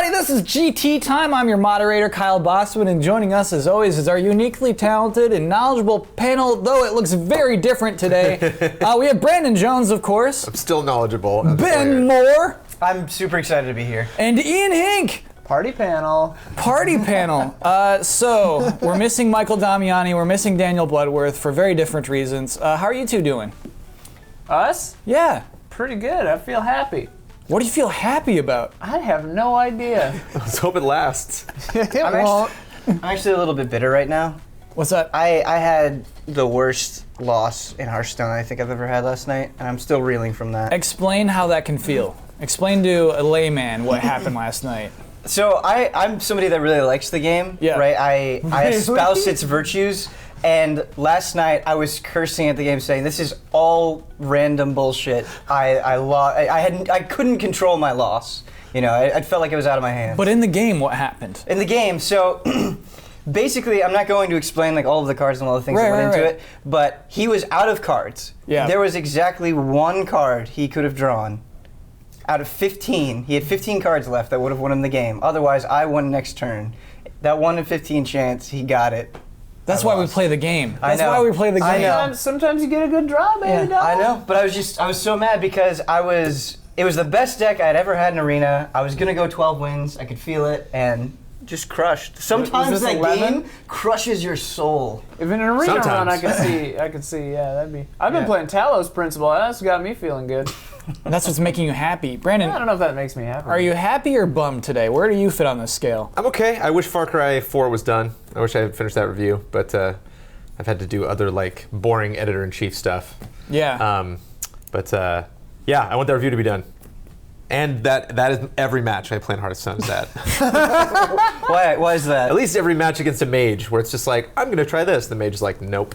everybody, this is GT Time. I'm your moderator, Kyle Bossman, and joining us as always is our uniquely talented and knowledgeable panel, though it looks very different today. We have Brandon Jones, of course. I'm still knowledgeable. Ben Moore. I'm super excited to be here. And Ian Hink. Party panel. Party panel. So, we're missing Michael Damiani, we're missing Daniel Bloodworth for very different reasons. How are you two doing? Us? Yeah. Pretty good. I feel happy. What do you feel happy about? I have no idea. Let's hope it lasts. I'm actually a little bit bitter right now. What's that? I had the worst loss in Hearthstone I think I've ever had last night, and I'm still reeling from that. Explain how that can feel. Explain to a layman what happened last night. So I'm somebody that really likes the game, Yeah. right? I espouse its virtues, and last night I was cursing at the game saying, this is all random bullshit. I couldn't control my loss. You know, I felt like it was out of my hands. But in the game, what happened? In the game, so basically, I'm not going to explain like all of the cards and all the things that went into it, but he was out of cards. Yeah. There was exactly one card he could have drawn. Out of 15, he had 15 cards left that would have won him the game. Otherwise, I won next turn. That 1 in 15 chance, he got it. That's why we play the game. I That's know. why we play the game. I know. Sometimes you get a good draw, baby. I know, but I was so mad because it was the best deck I'd ever had in Arena. I was gonna go 12 wins, I could feel it, and just crushed. Sometimes this that 11? game crushes your soul. If in an arena Sometimes. run, I could see, yeah, that'd be. I've been playing Talos Principle. That's got me feeling good. That's what's making you happy. Brandon, I don't know if that makes me happy. are you happy or bummed today? Where do you fit on this scale? I'm okay. I wish Far Cry 4 was done. I wish I had finished that review, but I've had to do other like boring editor-in-chief stuff. Yeah. Yeah, I want that review to be done. And that is every match I play in Hearthstone is that. Why is that? At least every match against a mage where it's just like, I'm going to try this. The mage is like, nope.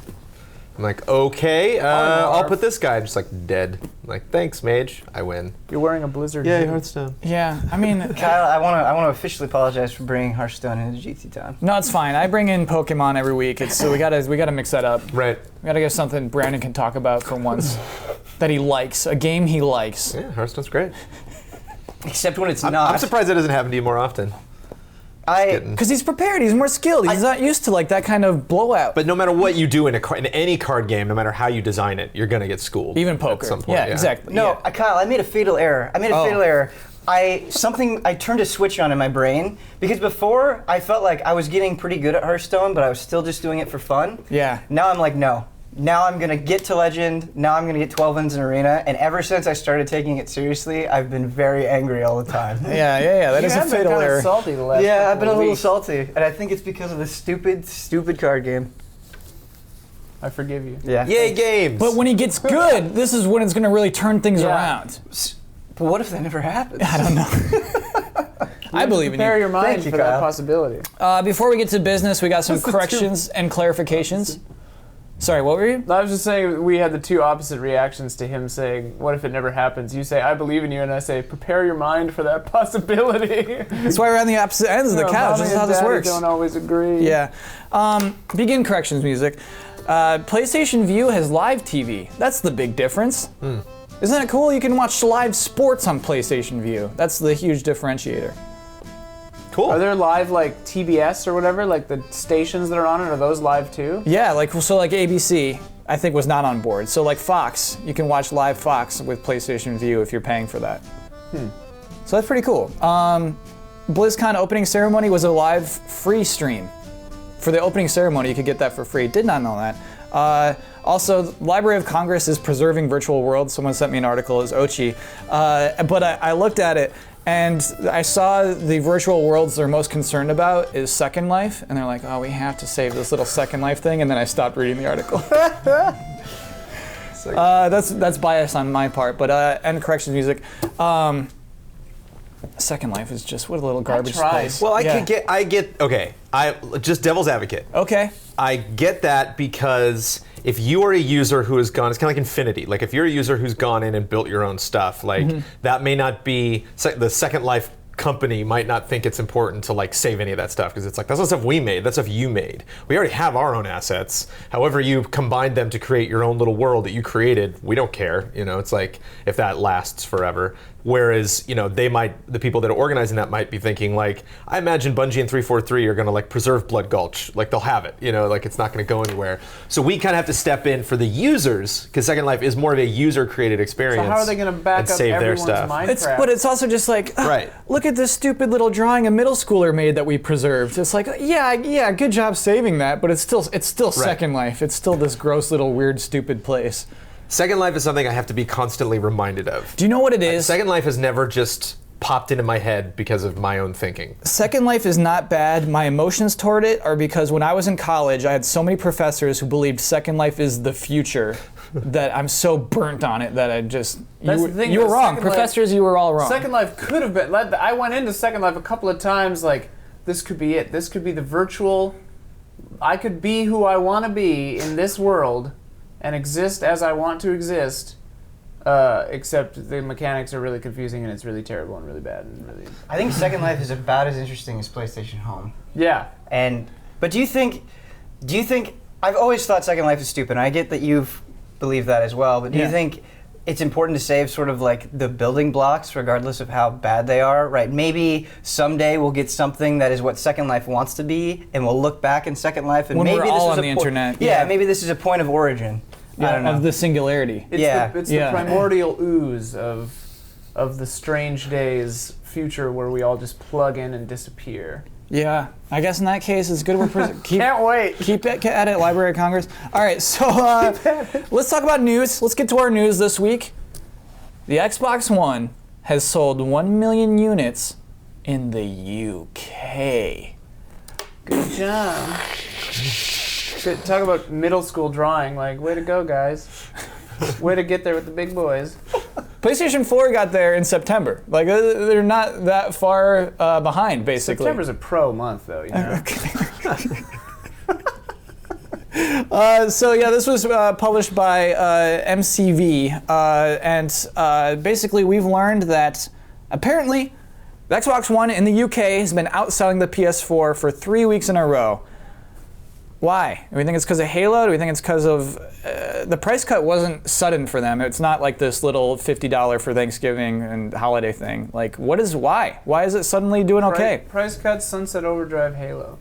I'm like, okay, I'll put this guy just like dead. I'm like, thanks, mage. I win. You're wearing a Blizzard. Yay, hoodie. Hearthstone. Yeah, I mean... Kyle, I want to officially apologize for bringing Hearthstone into GT Time. No, it's fine. I bring in Pokemon every week. So we gotta mix that up. Right. We gotta get something Brandon can talk about for once. That he likes. A game he likes. Yeah, Hearthstone's great. Except when it's I'm not. surprised that doesn't happen to you more often. Because he's prepared, he's more skilled, he's not used to like that kind of blowout. But no matter what you do in any card game, no matter how you design it, you're gonna get schooled. Even poker. At some point, yeah, exactly. No, yeah. Kyle, I made a fatal error. I turned a switch on in my brain because before I felt like I was getting pretty good at Hearthstone, but I was still just doing it for fun. Yeah. Now I'm like, no. Now I'm gonna get to Legend. Now I'm gonna get 12 wins in Arena. And ever since I started taking it seriously, I've been very angry all the time. Yeah. That is a fatal kind error. of salty the last Yeah, couple I've been a of little weeks. salty, and I think it's because of the stupid card game. I forgive you. Yeah. Yay, games! But when he gets good, this is when it's gonna really turn things around. But what if that never happens? I don't know. I believe in Prepare you. your mind Thank you, for that Kyle. possibility. Before we get to business, we got some That's the corrections and clarifications. Sorry, what were you? I was just saying we had the two opposite reactions to him saying, what if it never happens? You say, I believe in you, and I say, prepare your mind for that possibility. That's why we're on the opposite ends of the couch. This is how this works. Don't always agree. Yeah. Begin corrections music. PlayStation Vue has live TV. That's the big difference. Isn't that cool? You can watch live sports on PlayStation Vue. That's the huge differentiator. cool. Are there live like TBS or whatever, like the stations that are on it, are those live too? Yeah, like ABC, I think was not on board. So like Fox, you can watch live Fox with PlayStation Vue if you're paying for that. So that's pretty cool. BlizzCon opening ceremony was a live free stream. For the opening ceremony, you could get that for free. Did not know that. Also, Library of Congress is preserving virtual worlds. Someone sent me an article as Ochi. But I looked at it, and I saw the virtual worlds they're most concerned about is Second Life, and they're like, oh, we have to save this little Second Life thing, and then I stopped reading the article. That's bias on my part, but and corrections music. Second Life is just what a little garbage place. Well, I just devil's advocate. Okay. I get that because if you are a user who has gone, it's kind of like Infinity. Like if you're a user who's gone in and built your own stuff, like that may not be, the Second Life company might not think it's important to like save any of that stuff because it's like, that's not stuff we made, that's stuff you made. We already have our own assets. However you combined them to create your own little world that you created, we don't care. You know, it's like if that lasts forever. Whereas, the people that are organizing that might be thinking like, I imagine Bungie and 343 are going to like preserve Blood Gulch. Like they'll have it, like it's not going to go anywhere. So we kind of have to step in for the users, because Second Life is more of a user-created experience. So how are they going to back up save their everyone's stuff? Minecraft? But it's also just like, Right. look at this stupid little drawing a middle schooler made that we preserved. It's like, yeah, good job saving that, but it's still Second Life. It's still this gross little weird stupid place. Second Life is something I have to be constantly reminded of. Do you know what it is? Second Life has never just popped into my head because of my own thinking. Second Life is not bad. My emotions toward it are because when I was in college, I had so many professors who believed Second Life is the future that I'm so burnt on it that I just... You were wrong. Professors, you were all wrong. Second Life could have been... I went into Second Life a couple of times like, this could be it. This could be the virtual... I could be who I want to be in this world and exist as I want to exist, except the mechanics are really confusing and it's really terrible and really bad and really... I think Second Life is about as interesting as PlayStation Home. Yeah. But do you think, I've always thought Second Life is stupid, and I get that you've believed that as well, but do you think it's important to save sort of like the building blocks regardless of how bad they are, right? Maybe someday we'll get something that is what Second Life wants to be, and we'll look back in Second Life and When maybe we're this all was on a the internet. Yeah, maybe this is a point of origin. I don't know. Of the singularity. It's the primordial ooze of the strange days future where we all just plug in and disappear. Yeah, I guess in that case, it's good. Can't wait. Keep at it, Library of Congress. All right, so let's talk about news. Let's get to our news this week. The Xbox One has sold 1 million units in the UK. Good job. Good. Talk about middle school drawing. Like, way to go, guys. Way to get there with the big boys. PlayStation 4 got there in September. Like, they're not that far behind, basically. September's a pro month, though, you know? So yeah, this was published by MCV, and basically we've learned that apparently the Xbox One in the UK has been outselling the PS4 for 3 weeks in a row. Why? Do we think it's because of Halo? Do we think it's because of the price cut wasn't sudden for them? It's not like this little $50 for Thanksgiving and holiday thing. Like, why? Why is it suddenly doing okay? Price cuts, Sunset Overdrive, Halo.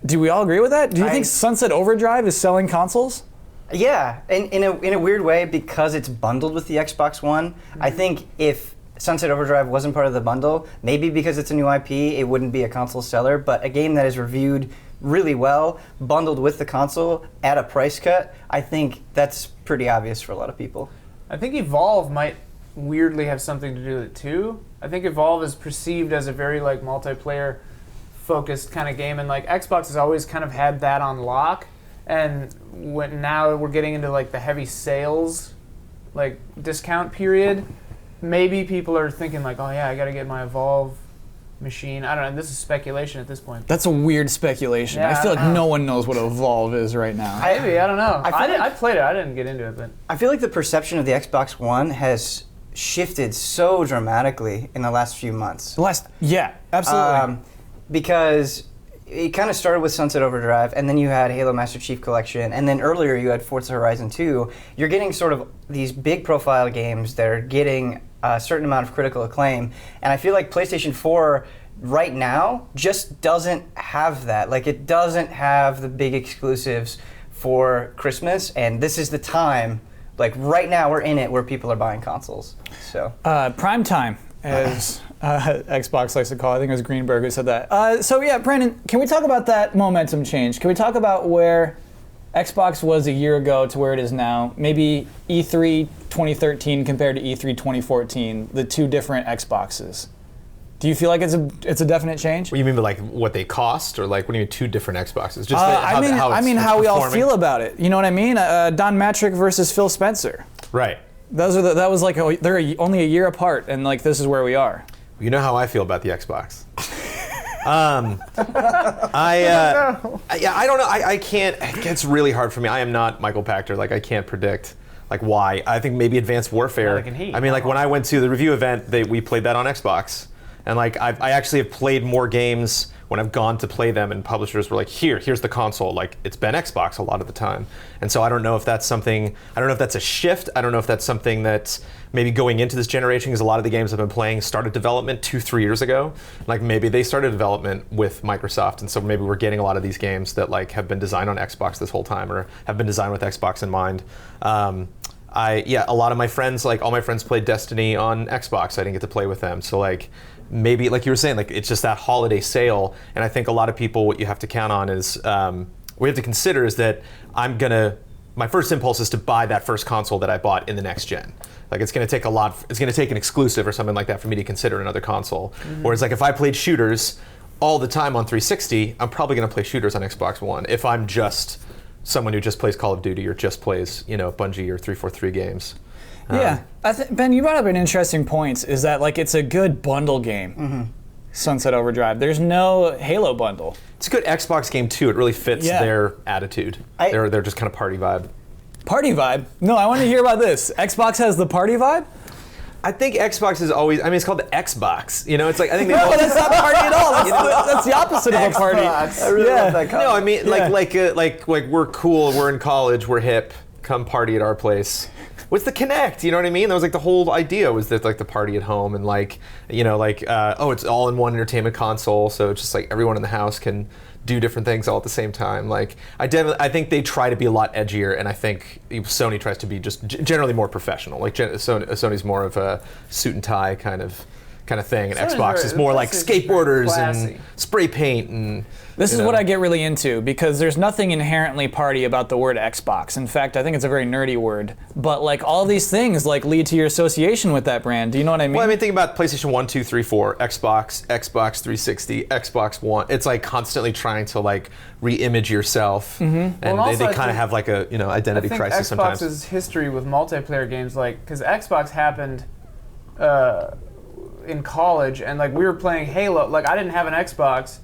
Do we all agree with that? Do you think Sunset Overdrive is selling consoles? Yeah, in a weird way, because it's bundled with the Xbox One. I think if Sunset Overdrive wasn't part of the bundle, maybe because it's a new IP, it wouldn't be a console seller, but a game that is reviewed really well, bundled with the console at a price cut, I think that's pretty obvious for a lot of people. I think Evolve might weirdly have something to do with it too. I think Evolve is perceived as a very like multiplayer focused kind of game, and like Xbox has always kind of had that on lock, and now we're getting into like the heavy sales like discount period. Maybe people are thinking like, oh yeah, I gotta get my Evolve machine. I don't know, this is speculation at this point. That's a weird speculation. Yeah, I feel like no one knows what Evolve is right now. Maybe, I don't know. I played it, I didn't get into it, but I feel like the perception of the Xbox One has shifted so dramatically in the last few months. Yeah, absolutely. Because it kind of started with Sunset Overdrive, and then you had Halo Master Chief Collection, and then earlier you had Forza Horizon 2. You're getting sort of these big profile games that are getting a certain amount of critical acclaim, and I feel like PlayStation 4 right now just doesn't have that. Like, it doesn't have the big exclusives for Christmas, and this is the time, like right now we're in it where people are buying consoles. So prime time, as Xbox likes to call it. I think it was Greenberg who said that. So yeah, Brandon, can we talk about that momentum change? Can we talk about where Xbox was a year ago to where it is now? Maybe E3 2013 compared to E3 2014, the two different Xboxes. Do you feel like it's a definite change? What do you mean by like what they cost, or like what do you mean two different Xboxes? Just how we all feel about it. You know what I mean? Don Matrick versus Phil Spencer. Right. That was like they're only a year apart, and like this is where we are. You know how I feel about the Xbox. I don't know. I can't. It's really hard for me. I am not Michael Pachter. Like, I can't predict like why. I think maybe Advanced Warfare. Like in Heat. I mean, like when I went to the review event, we played that on Xbox, And like I actually have played more games when I've gone to play them, and publishers were like, here's the console. Like, it's been Xbox a lot of the time. And so I don't know if that's something, I don't know if that's a shift. I don't know if that's something that's maybe going into this generation, because a lot of the games I've been playing started development 2-3 years ago. Like, maybe they started development with Microsoft, and so maybe we're getting a lot of these games that like have been designed on Xbox this whole time, or have been designed with Xbox in mind. A lot of my friends, like all my friends played Destiny on Xbox. I didn't get to play with them. So like, maybe like you were saying, like it's just that holiday sale. And I think a lot of people, what you have to count on is, we have to consider is that my first impulse is to buy that first console that I bought in the next gen. Like it's gonna take an exclusive or something like that for me to consider another console. Whereas like if I played shooters all the time on 360, I'm probably gonna play shooters on Xbox One if I'm just someone who just plays Call of Duty or just plays, Bungie or 343 games. Yeah, Ben, you brought up an interesting point. Is that like it's a good bundle game, Sunset Overdrive. There's no Halo bundle. It's a good Xbox game too. It really fits their attitude. They're just kind of party vibe. Party vibe? No, I want to hear about this. Xbox has the party vibe? I think Xbox is always. I mean, it's called the Xbox. It's like I think. No, that's not party at all. That's the opposite of a party. I really love that No, I mean, like we're cool. We're in college. We're hip. Come party at our place. What's the Kinect? You know what I mean? That was like the whole idea, was that like the party at home, and it's all in one entertainment console, so it's just like everyone in the house can do different things all at the same time. Like I think they try to be a lot edgier, and I think Sony tries to be just generally more professional. Like Sony's more of a suit and tie kind of thing, and Xbox is more like skateboarders and spray paint and. This is what I get really into, because there's nothing inherently party about the word Xbox. In fact, I think it's a very nerdy word. But like all these things like lead to your association with that brand. Do you know what I mean? Well, I mean, think about PlayStation 1, 2, 3, 4, Xbox 360, Xbox One. It's like constantly trying to like re-image yourself, and they kind of have like a identity crisis sometimes. Xbox's history with multiplayer games, like, because Xbox happened in college, and like we were playing Halo. Like I didn't have an Xbox,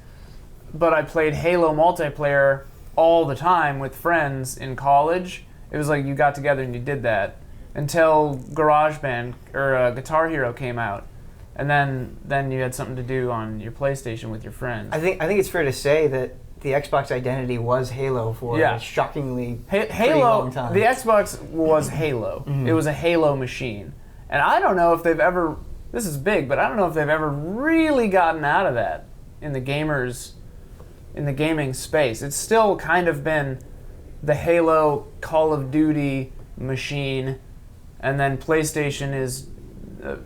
but I played Halo multiplayer all the time with friends in college. It was like you got together and you did that until GarageBand or Guitar Hero came out, and then you had something to do on your PlayStation with your friends. I think it's fair to say that the Xbox identity was Halo for a shockingly pretty long time. The Xbox was Halo. It was a Halo machine, and I don't know if they've ever. This is big, but I don't know if they've ever really gotten out of that in the gaming space. It's still kind of been the Halo Call of Duty machine, and then PlayStation is a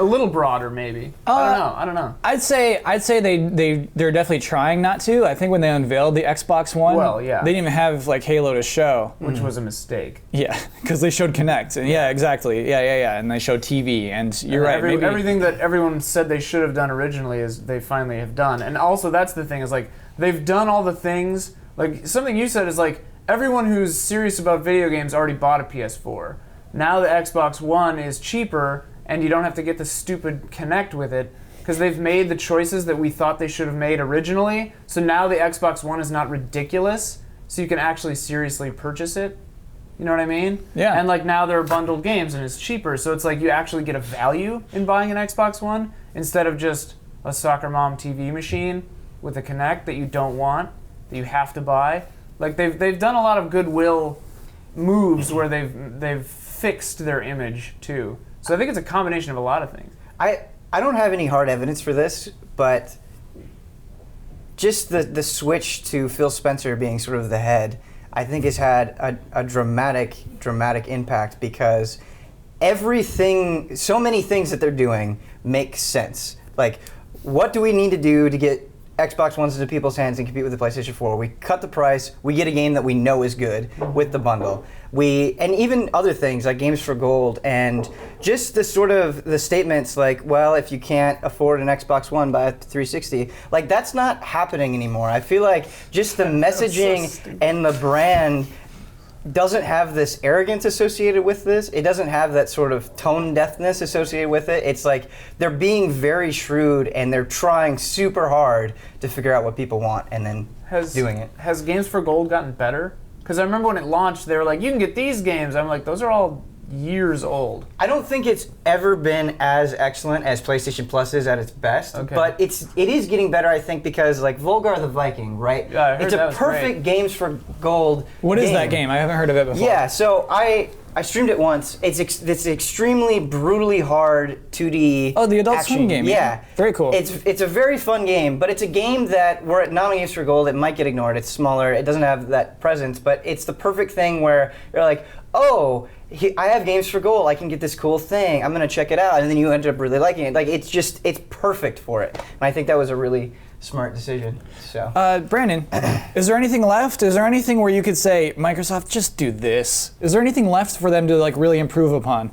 little broader, maybe. I don't know. I'd say they're definitely trying not to. I think when they unveiled the Xbox One, they didn't even have like Halo to show, which was a mistake. Yeah, because they showed Kinect, and exactly, and they showed TV, and you're right. Everything that everyone said they should have done originally is they finally have done, and also that's the thing is like they've done all the things. Like something you said is like everyone who's serious about video games already bought a PS4. Now the Xbox One is cheaper, and you don't have to get the stupid Kinect with it, because they've made the choices that we thought they should have made originally. So now the Xbox One is not ridiculous, so you can actually seriously purchase it. You know what I mean? Yeah. And like now there are bundled games and it's cheaper, so it's like you actually get a value in buying an Xbox One instead of just a soccer mom TV machine with a Kinect that you don't want, that you have to buy. Like they've done a lot of goodwill moves where they've fixed their image too. So I think it's a combination of a lot of things. I don't have any hard evidence for this, but just the switch to Phil Spencer being sort of the head, I think has had a dramatic impact, because so many things that they're doing make sense. Like, what do we need to do to get Xbox Ones into people's hands and compete with the PlayStation 4? We cut the price, we get a game that we know is good with the bundle. And even other things like Games for Gold, and just the statements like, well, if you can't afford an Xbox One, buy a 360. Like, that's not happening anymore. I feel like just the messaging and the brand doesn't have this arrogance associated with this. It doesn't have that sort of tone deafness associated with it. It's like they're being very shrewd, and they're trying super hard to figure out what people want and then doing it. Has Games for Gold gotten better? Because I remember when it launched, they were like, you can get these games. I'm like, those are all years old. I don't think it's ever been as excellent as PlayStation Plus is at its best, but it is getting better, I think, because like Volgar the Viking, right? Yeah, I heard it's that a was perfect great. games for gold. What is that game? I haven't heard of it before. Yeah, so I streamed it once. It's extremely brutally hard 2D. Oh, the Adult action. Swim game. Yeah, very cool. It's a very fun game, but it's a game that we're at Nominees for Gold. It might get ignored. It's smaller. It doesn't have that presence, but it's the perfect thing where you're like, oh, I have games for gold. I can get this cool thing. I'm gonna check it out, and then you end up really liking it. Like it's perfect for it. And I think that was a really smart decision. So, Brandon, is there anything left? Is there anything where you could say, Microsoft, just do this? Is there anything left for them to like really improve upon?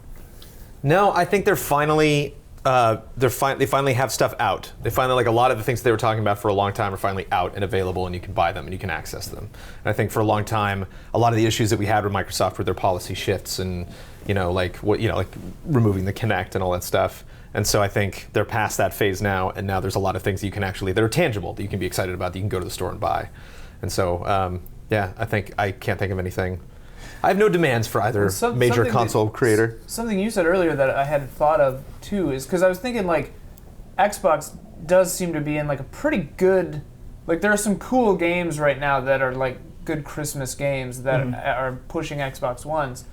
No, I think they're finally they finally have stuff out. They finally, like, a lot of the things they were talking about for a long time are finally out and available, and you can buy them and you can access them. And I think for a long time, a lot of the issues that we had with Microsoft were their policy shifts and like removing the Kinect and all that stuff. And so I think they're past that phase now, and now there's a lot of things that you can that are tangible, that you can be excited about, that you can go to the store and buy. And so, I can't think of anything. I have no demands for either major console creator. Something you said earlier that I hadn't thought of too is because I was thinking like Xbox does seem to be in like a pretty good, like there are some cool games right now that are like good Christmas games that are pushing Xbox Ones,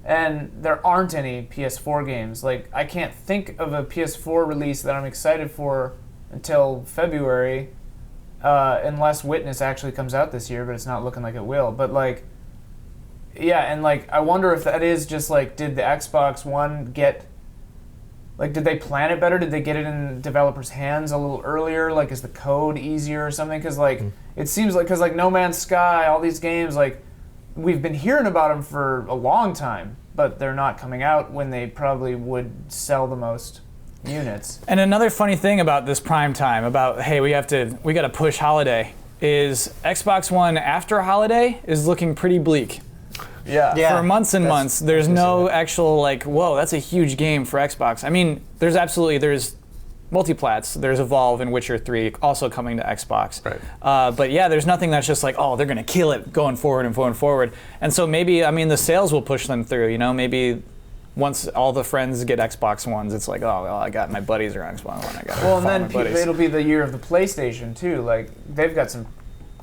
and there aren't any PS4 games. Like I can't think of a PS4 release that I'm excited for until February, unless Witness actually comes out this year, but it's not looking like it will. But like. Yeah, and like I wonder if that is just like, did the Xbox One get, like, did they plan it better? Did they get it in developers' hands a little earlier? Like, is the code easier or something? Because like it seems like, because like No Man's Sky, all these games, like we've been hearing about them for a long time, but they're not coming out when they probably would sell the most units. And another funny thing about this prime time, about hey, we got to push holiday, is Xbox One after holiday is looking pretty bleak. Yeah. For months and months, there's no actual like, whoa, that's a huge game for Xbox. I mean, there's multiplats, there's Evolve and Witcher 3 also coming to Xbox. Right. But yeah, there's nothing that's just like, oh, they're gonna kill it going forward and going forward. And so maybe, I mean, the sales will push them through. Maybe once all the friends get Xbox Ones, it's like, oh, well, I got my buddies are Xbox One. And then it'll be the year of the PlayStation too. Like they've got some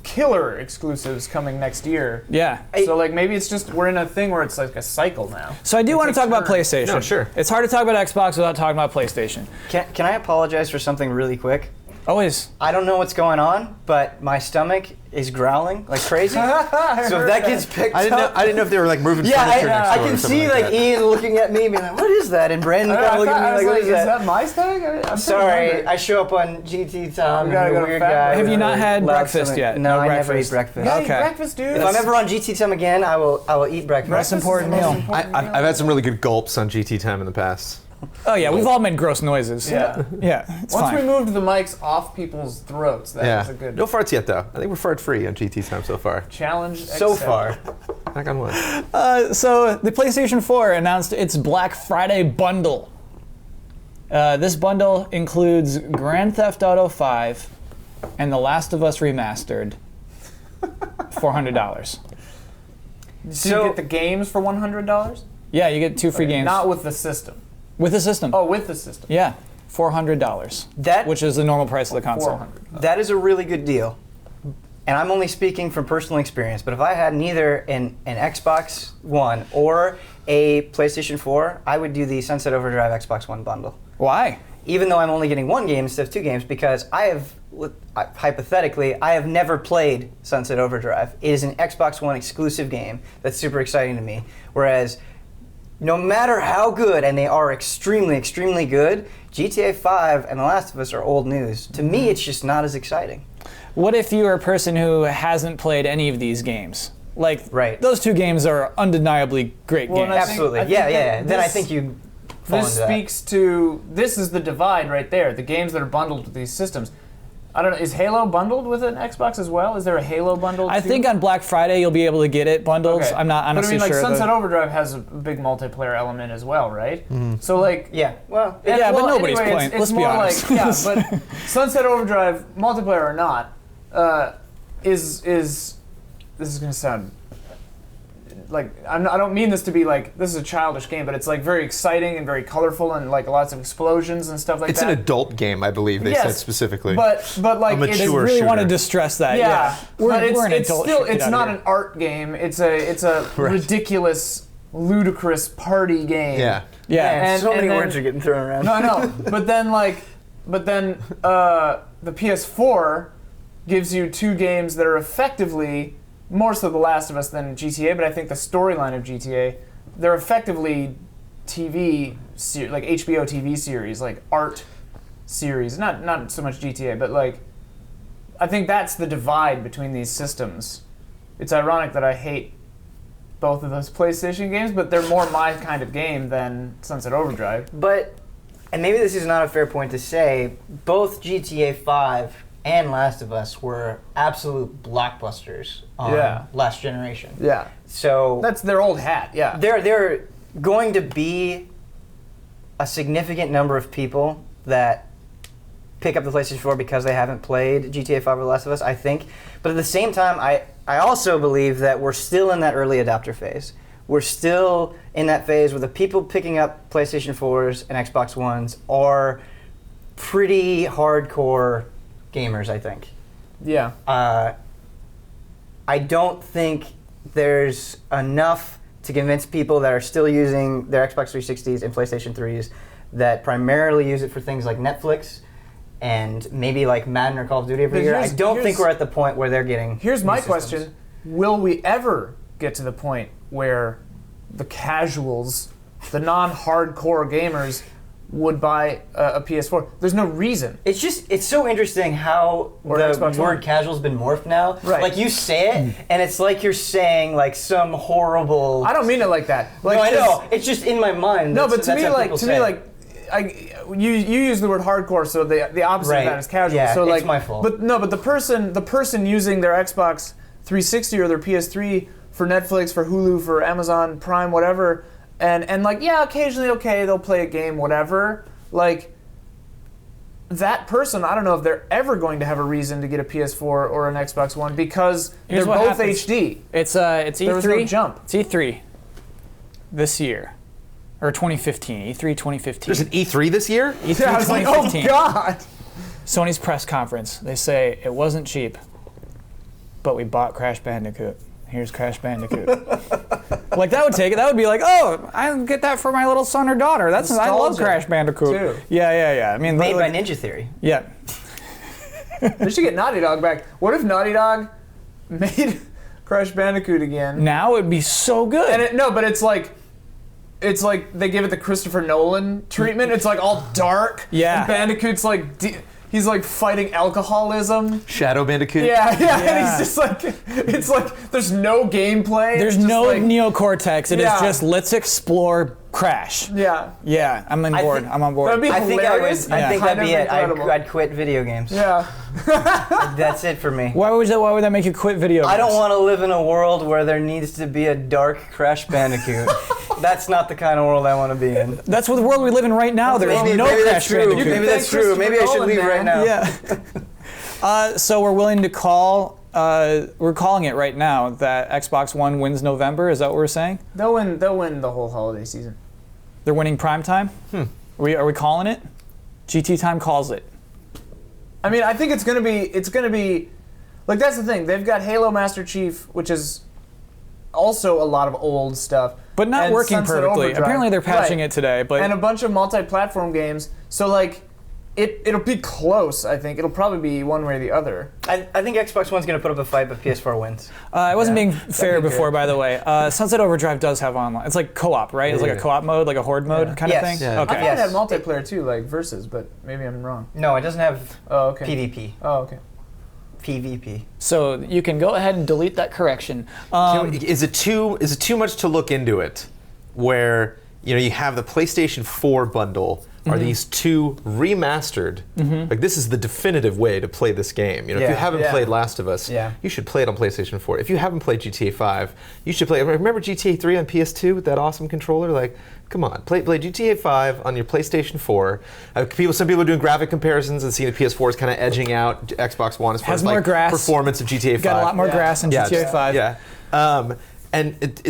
killer exclusives coming next year. Yeah. So like maybe it's just we're in a thing where it's like a cycle now. So I do want to talk about PlayStation. No, sure. It's hard to talk about Xbox without talking about PlayStation. can I apologize for something really quick? Always. I don't know what's going on, but my stomach is growling like crazy. So if that gets picked I up, didn't know if they were like moving yeah, furniture next I door or can something see like like that. Ian looking at me, being like, "What is that?" And Brandon kind of looking at me like, "What is Is that?" that my stomach? I'm Sorry, I show up on GT Tom. We gotta and go the to weird Fat guy. Boy. Have with you not a had loud breakfast stomach. yet? No, No I never breakfast. eat breakfast. Yeah, Okay. breakfast, dude. If I'm ever on GT Time again, I will eat breakfast. Most important meal. I've had some really good gulps on GT Time in the past. Oh yeah, we've all made gross noises. Yeah. Yeah, it's Once fine. we moved the mics off people's throats, that was a good No farts yet, though. I think we're fart free on GT Time so far. challenge. So accepted. far. Back on one. So the PlayStation 4 announced its Black Friday bundle. This bundle includes Grand Theft Auto 5 and The Last of Us Remastered. $400. So you get the games for $100? Yeah, you get 2 free games. Not with the system. With the system. Oh, with the system. Yeah, $400. That Which is the normal price of the console. 400. That is a really good deal. And I'm only speaking from personal experience, but if I had neither an Xbox One or a PlayStation 4, I would do the Sunset Overdrive Xbox One bundle. Why? Even though I'm only getting 1 game instead of 2 games, because hypothetically, I have never played Sunset Overdrive. It is an Xbox One exclusive game that's super exciting to me. Whereas, no matter how good, and they are extremely, extremely good, GTA 5 and The Last of Us are old news. To me, it's just not as exciting. What if you're a person who hasn't played any of these games? Like, Right. those 2 games are undeniably great Well, and I games. think- Absolutely. think Yeah. that Then I this- think you fall This into that. speaks to, this is the divide right there, the games that are bundled with these systems. I don't know, is Halo bundled with an Xbox as well? Is there a Halo bundle I too? think on Black Friday you'll be able to get it bundled. Okay. I'm not honestly But I mean, like, sure. Sunset Overdrive has a big multiplayer element as well, right? So, like... Yeah. Well, Yeah, but nobody's anyway, playing. It's Let's be more honest. like, yeah, but Sunset Overdrive, multiplayer or not, is this is going to sound like I don't mean this to be like this is a childish game, but it's like very exciting and very colorful and like lots of explosions and stuff like It's that. an adult game, I believe they said specifically. But like A it's mature really shooter. wanted to stress that. yeah. We're an it's adult still shit it's out not here. an art game. It's a Right. ridiculous, ludicrous party game. Yeah. Yeah. Man, so many then- words are getting thrown around. No, I know. But then the PS4 gives you two games that are effectively more so The Last of Us than GTA, but I think the storyline of GTA, they're effectively TV like HBO TV series, like art series. Not so much GTA, but like I think that's the divide between these systems. It's ironic that I hate both of those PlayStation games, but they're more my kind of game than Sunset Overdrive. But, and maybe this is not a fair point to say, both GTA 5 and Last of Us were absolute blockbusters on Yeah. last generation. Yeah. So That's their old hat, yeah. there are going to be a significant number of people that pick up the PlayStation 4 because they haven't played GTA 5 or The Last of Us, I think. But at the same time, I also believe that we're still in that early adopter phase. We're still in that phase where the people picking up PlayStation 4s and Xbox Ones are pretty hardcore gamers, I think. Yeah. I don't think there's enough to convince people that are still using their Xbox 360s and PlayStation 3s that primarily use it for things like Netflix and maybe like Madden or Call of Duty every But year. I here's- don't think here's- we're at the point where they're getting. Here's new my systems. question. Will we ever get to the point where the casuals, the non-hardcore gamers, would buy a PS4? There's no reason. It's so interesting how Or the Xbox word One. casual's been morphed now. Right. Like you say it, and it's like you're saying like some horrible. I don't mean it like that. Like No, I 'cause- know. It's just in my mind. No, but That's to me, how like people to say me, it. like you use the word hardcore, so the opposite Right. of that is casual. Yeah, so it's like, my fault. But the person using their Xbox 360 or their PS3 for Netflix, for Hulu, for Amazon Prime, whatever, and like yeah, occasionally they'll play a game, whatever. Like that person, I don't know if they're ever going to have a reason to get a PS4 or an Xbox One because Here's they're what both happens. HD. It's E3. There was no jump. It's E3 this year. Or 2015. E3 2015. There's an E3 this year? E3 Yeah, I was like, oh 2015. god. Sony's press conference. They say it wasn't cheap, but we bought Crash Bandicoot. Here's Crash Bandicoot. Like that would take it. That would be like, oh, I get that for my little son or daughter. I love Nostalgia, Crash Bandicoot. too. Yeah. I mean, made by like, Ninja Theory. yeah. They should get Naughty Dog back. What if Naughty Dog made Crash Bandicoot again? Now it'd be so good. And but it's like they give it the Christopher Nolan treatment. It's like all dark. Yeah. And Bandicoot's like he's like fighting alcoholism. Shadow Bandicoot? Yeah. Yeah. And he's just like it's like there's no gameplay. There's It's just no like, neocortex. It is Yeah. just let's explore Crash. Yeah. Yeah, I'm on board. think- I'm on board. That'd be I think hilarious. I think Kind that'd be of it. incredible. I'd quit video games. Yeah. That's it for me. Why would that make you quit video I don't games? want to live in a world where there needs to be a dark Crash Bandicoot. That's not the kind of world I want to be in. That's what the world we live in right now. There's Maybe no that's Crash true. Bandicoot. Maybe that's Thank true. Maybe I should Christopher leave Nolan, right now. Yeah. So we're willing to call. We're calling it right now that Xbox One wins November. Is that what we're saying? They'll win the whole holiday season. They're winning prime time. Are we calling it? GT Time calls it. I mean, I think it's gonna be like that's the thing. They've got Halo Master Chief, which is also a lot of old stuff, But not and working Sunset perfectly. Overdrive. Apparently they're patching Right. it today. But and a bunch of multi-platform games. So like, it'll be close. I think it'll probably be one way or the other. I think Xbox One's going to put up a fight, but PS4 wins. I wasn't Yeah, being fair that'd be before, good. by the way. Sunset Overdrive does have online. It's like co-op, right? It's like a Yeah. co-op mode, like a horde mode kind Yes. of thing. Yeah. Okay. I thought it had multiplayer too, like versus, but maybe I'm wrong. No, it doesn't have Oh, okay. PvP. Oh, okay. PvP. So you can go ahead and delete that correction. Is it too much to look into it where you have the PlayStation 4 bundle are these two remastered like this is the definitive way to play this game. If you Yeah. haven't Yeah. played Last of Us, Yeah. you should play it on PlayStation 4. If you haven't played GTA 5, you should play it. Remember GTA 3 on PS2 with that awesome controller? Like, come on, play GTA 5 on your PlayStation 4. Some people are doing graphic comparisons and seeing the PS4 is kind of edging out Xbox One as far Has as more like grass. performance of GTA 5. Got a lot more Yeah. grass in GTA 5. Yeah.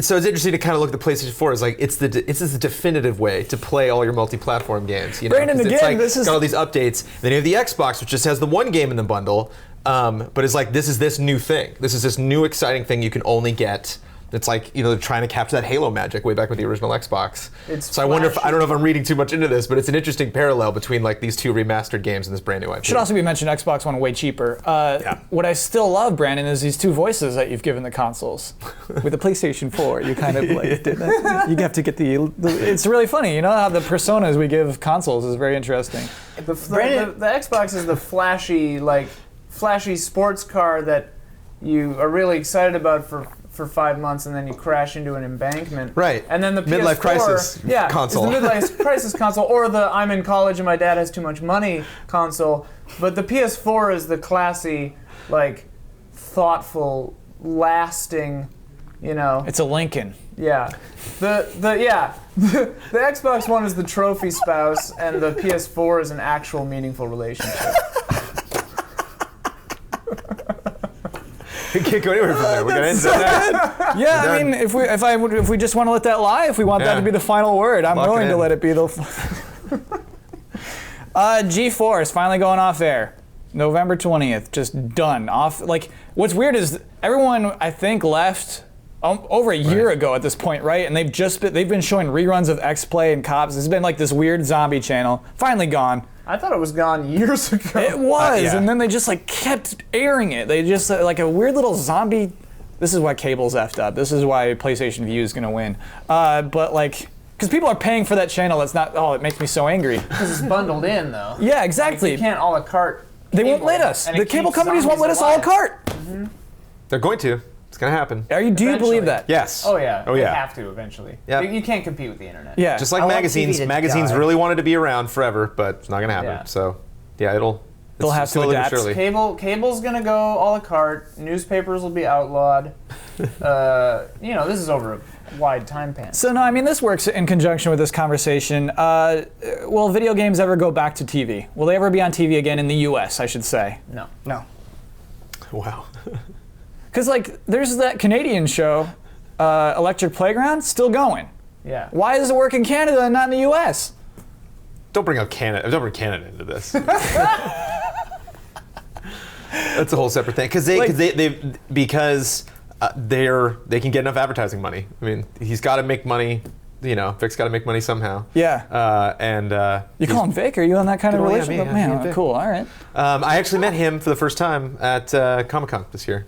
so it's interesting to kind of look at the PlayStation 4 as like it's this definitive way to play all your multi-platform games. You know? Brandon, 'Cause again, it's like, this is got all these updates. Then you have the Xbox, which just has the one game in the bundle, but it's like this is this new thing. This is this new exciting thing you can only get. It's like, you know, they're trying to capture that Halo magic way back with the original Xbox. It's I wonder if, flashy. I don't know if I'm reading too much into this, but it's an interesting parallel between like these two remastered games and this brand new IP. Should also be mentioned, Xbox One way cheaper. What I still love, Brandon, is these two voices that you've given the consoles. With the PlayStation 4, you kind of like did that. You have to get the. It's really funny, you know how the personas we give consoles is very interesting. The Xbox is the flashy sports car that you are really excited about for 5 months, and then you crash into an embankment. Right. And then the Midlife PS4, crisis console. It's the midlife crisis console, or the I'm in college and my dad has too much money console. But the PS4 is the classy, like, thoughtful, lasting, you know. It's a Lincoln. Yeah. The Xbox One is the trophy spouse, and the PS4 is an actual meaningful relationship. We can't go anywhere from there. We're gonna end that. Yeah, I mean, if we just want to let that lie, if we want that to be the final word, I'm Lock it willing to in. let it be the. G4 is finally going off air, November 20th. Just done off. Like, what's weird is everyone I think left over a year ago at this point, right? And they've been showing reruns of X-Play and Cops. It's been like this weird zombie channel. Finally gone. I thought it was gone years ago. It was, yeah. and then they just like kept airing it. They just like a weird little zombie. This is why cable's effed up. This is why PlayStation View is gonna win. But like, because people are paying for that channel. That's not. Oh, it makes me so angry. Because it's bundled in, though. Yeah, exactly. You can't a la carte. They won't cable, let us. and The it cable keeps companies won't let zombies us a la alive. carte. They're going to. It's gonna happen. Do you Eventually. believe that? Yes. Oh yeah. Oh They yeah. have to eventually. Yeah. You can't compete with the internet. Yeah. Just like I want magazines. TV to Magazines die. really wanted to be around forever, but it's not gonna happen. Yeah. So, yeah, They'll it's have to slowly but adapt. surely. Cable's gonna go a la carte. Newspapers will be outlawed. This is over a wide time span. So no, I mean this works in conjunction with this conversation. Will video games ever go back to TV? Will they ever be on TV again in the U.S.? I should say. No. Wow. Because like, there's that Canadian show, Electric Playground, still going. Yeah. Why does it work in Canada and not in the U.S.? Don't bring up Canada. Don't bring Canada into this. That's a whole separate thing. Because they can get enough advertising money. I mean, he's got to make money. You know, Vic's got to make money somehow. Yeah. You call him Vic? Are you on that kind of Good old relationship? yeah, Man, yeah, Vic. cool. All right. I actually met him for the first time at Comic-Con this year.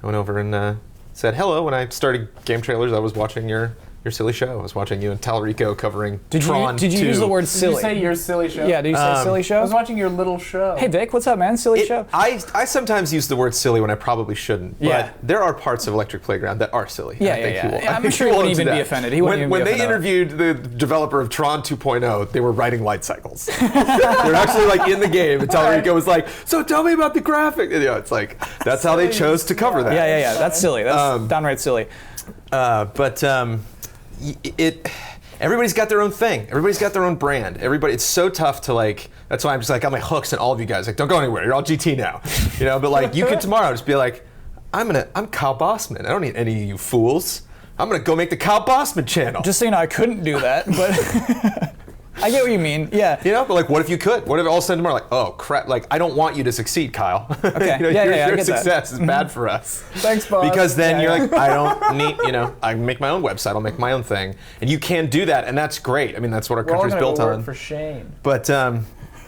I went over and said hello when I started GameTrailers. I was watching your silly show. I was watching you and Talarico covering Tron Did you 2. use the word Did silly? you say your silly show? Yeah, did you say silly I show? was watching your little show. Hey Vic, what's up, man? Silly show. I sometimes use the word silly when I probably shouldn't. But Yeah. there are parts of Electric Playground that are silly. Yeah, I think yeah, he will- yeah. I I'm think sure he will wouldn't do even be that. offended. He wouldn't even be when they offended. interviewed the developer of Tron 2.0, they were riding light cycles. They're actually like in the game. And Talarico was like, "So tell me about the graphic." And, it's like that's how they chose to cover that. Yeah. That's silly. That's downright silly. Everybody's got their own thing. Everybody's got their own brand. It's so tough to like. That's why I'm just like, got my hooks in all of you guys. Like, don't go anywhere. You're all GT now, But like, you could tomorrow just be like, I'm Kyle Bossman. I don't need any of you fools. I'm gonna go make the Kyle Bossman channel. Just so you know, I couldn't do that, but I get what you mean. Yeah. But like, what if you could? What if all of a sudden tomorrow, like, oh crap, like I don't want you to succeed, Kyle. Okay. your I get that. success is bad for us. Thanks, boss. Because then you're like, I don't need, I make my own website, I'll make my own thing, and you can do that, and that's great. I mean, that's what our We're all country's gonna built go work on. for Shane. But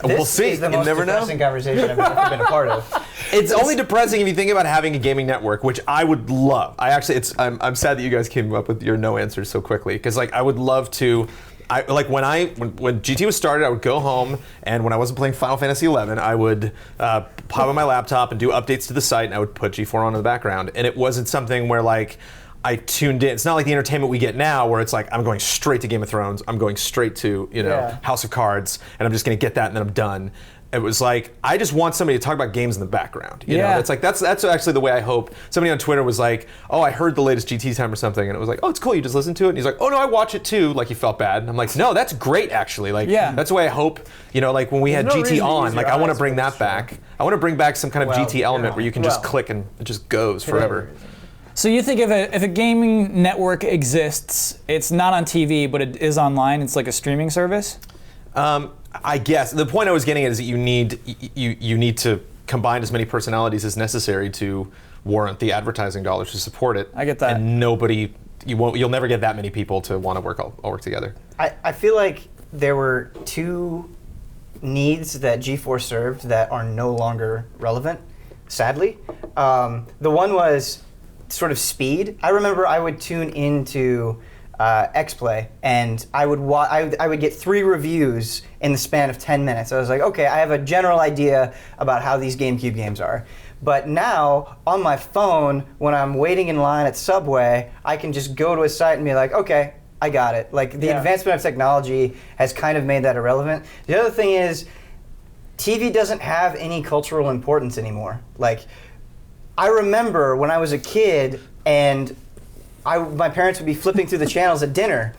we'll see. This is the You most never know. depressing conversation I've ever been a part of. It's only depressing if you think about having a gaming network, which I would love. I'm sad that you guys came up with your no answers so quickly, because like I would love to. When GT was started, I would go home, and when I wasn't playing Final Fantasy XI, I would pop on my laptop and do updates to the site, and I would put G4 on in the background. And it wasn't something where like I tuned in. It's not like the entertainment we get now, where it's like I'm going straight to Game of Thrones, I'm going straight to House of Cards, and I'm just going to get that, and then I'm done. It was like I just want somebody to talk about games in the background. You know, it's like that's actually the way I hope. Somebody on Twitter was like, "Oh, I heard the latest GT time or something," and it was like, "Oh, it's cool. You just listen to it." And he's like, "Oh no, I watch it too." Like he felt bad, and I'm like, "No, that's great actually." Like that's the way I hope. Like when we had There's no reason GT to on, use like your I want to eyes bring for that this back. show. I want to bring back some kind of Well, GT element where you can just click and it just goes forever. So you think if a gaming network exists, it's not on TV, but it is online. It's like a streaming service. I guess the point I was getting at is that you need to combine as many personalities as necessary to warrant the advertising dollars to support it. I get that. And you'll never get that many people to want to all work together. I feel like there were two needs that G4 served that are no longer relevant, sadly. The one was sort of speed. I remember I would tune into X-Play, and I would get 3 reviews in the span of 10 minutes. I was like, okay, I have a general idea about how these GameCube games are. But now, on my phone, when I'm waiting in line at Subway, I can just go to a site and be like, okay, I got it. Like, the advancement of technology has kind of made that irrelevant. The other thing is, TV doesn't have any cultural importance anymore. Like, I remember when I was a kid and my parents would be flipping through the channels at dinner.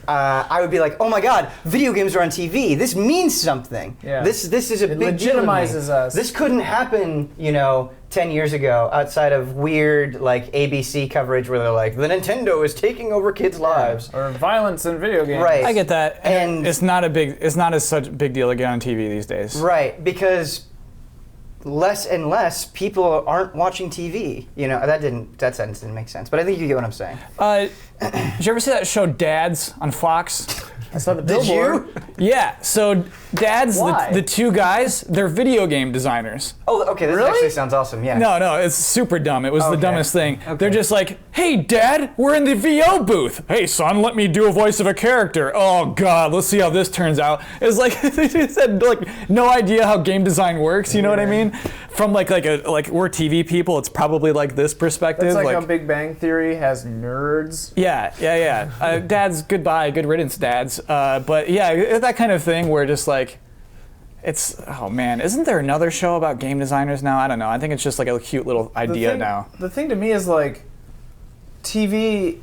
I would be like, oh my God, video games are on TV. This means something. Yeah. This is a big deal to me. Legitimizes us. This couldn't happen, 10 years ago outside of weird like ABC coverage where they're like, the Nintendo is taking over kids' lives. Or violence in video games. Right. I get that, And- it's not as such a big deal to get on TV these days. Right, because less and less people aren't watching TV. That sentence didn't make sense, but I think you get what I'm saying. Did you ever see that show Dads on Fox? I saw the Did billboard. you? Yeah, so Dads, Why? the 2 guys, they're video game designers. Oh, okay, this Really? actually sounds awesome, yeah. No, it's super dumb. It was the Okay. dumbest thing. Okay. They're just like, hey, Dad, we're in the VO booth. Hey, son, let me do a voice of a character. Oh, God, let's see how this turns out. It's like, they just had no idea how game design works, you know what I mean? From like we're TV people, it's probably like this perspective. It's like how Big Bang Theory has nerds. Yeah. Dads, goodbye, good riddance, dads. But yeah, that kind of thing where just like, oh man, isn't there another show about game designers now? I don't know. I think it's just like a cute little idea now. The thing to me is like, TV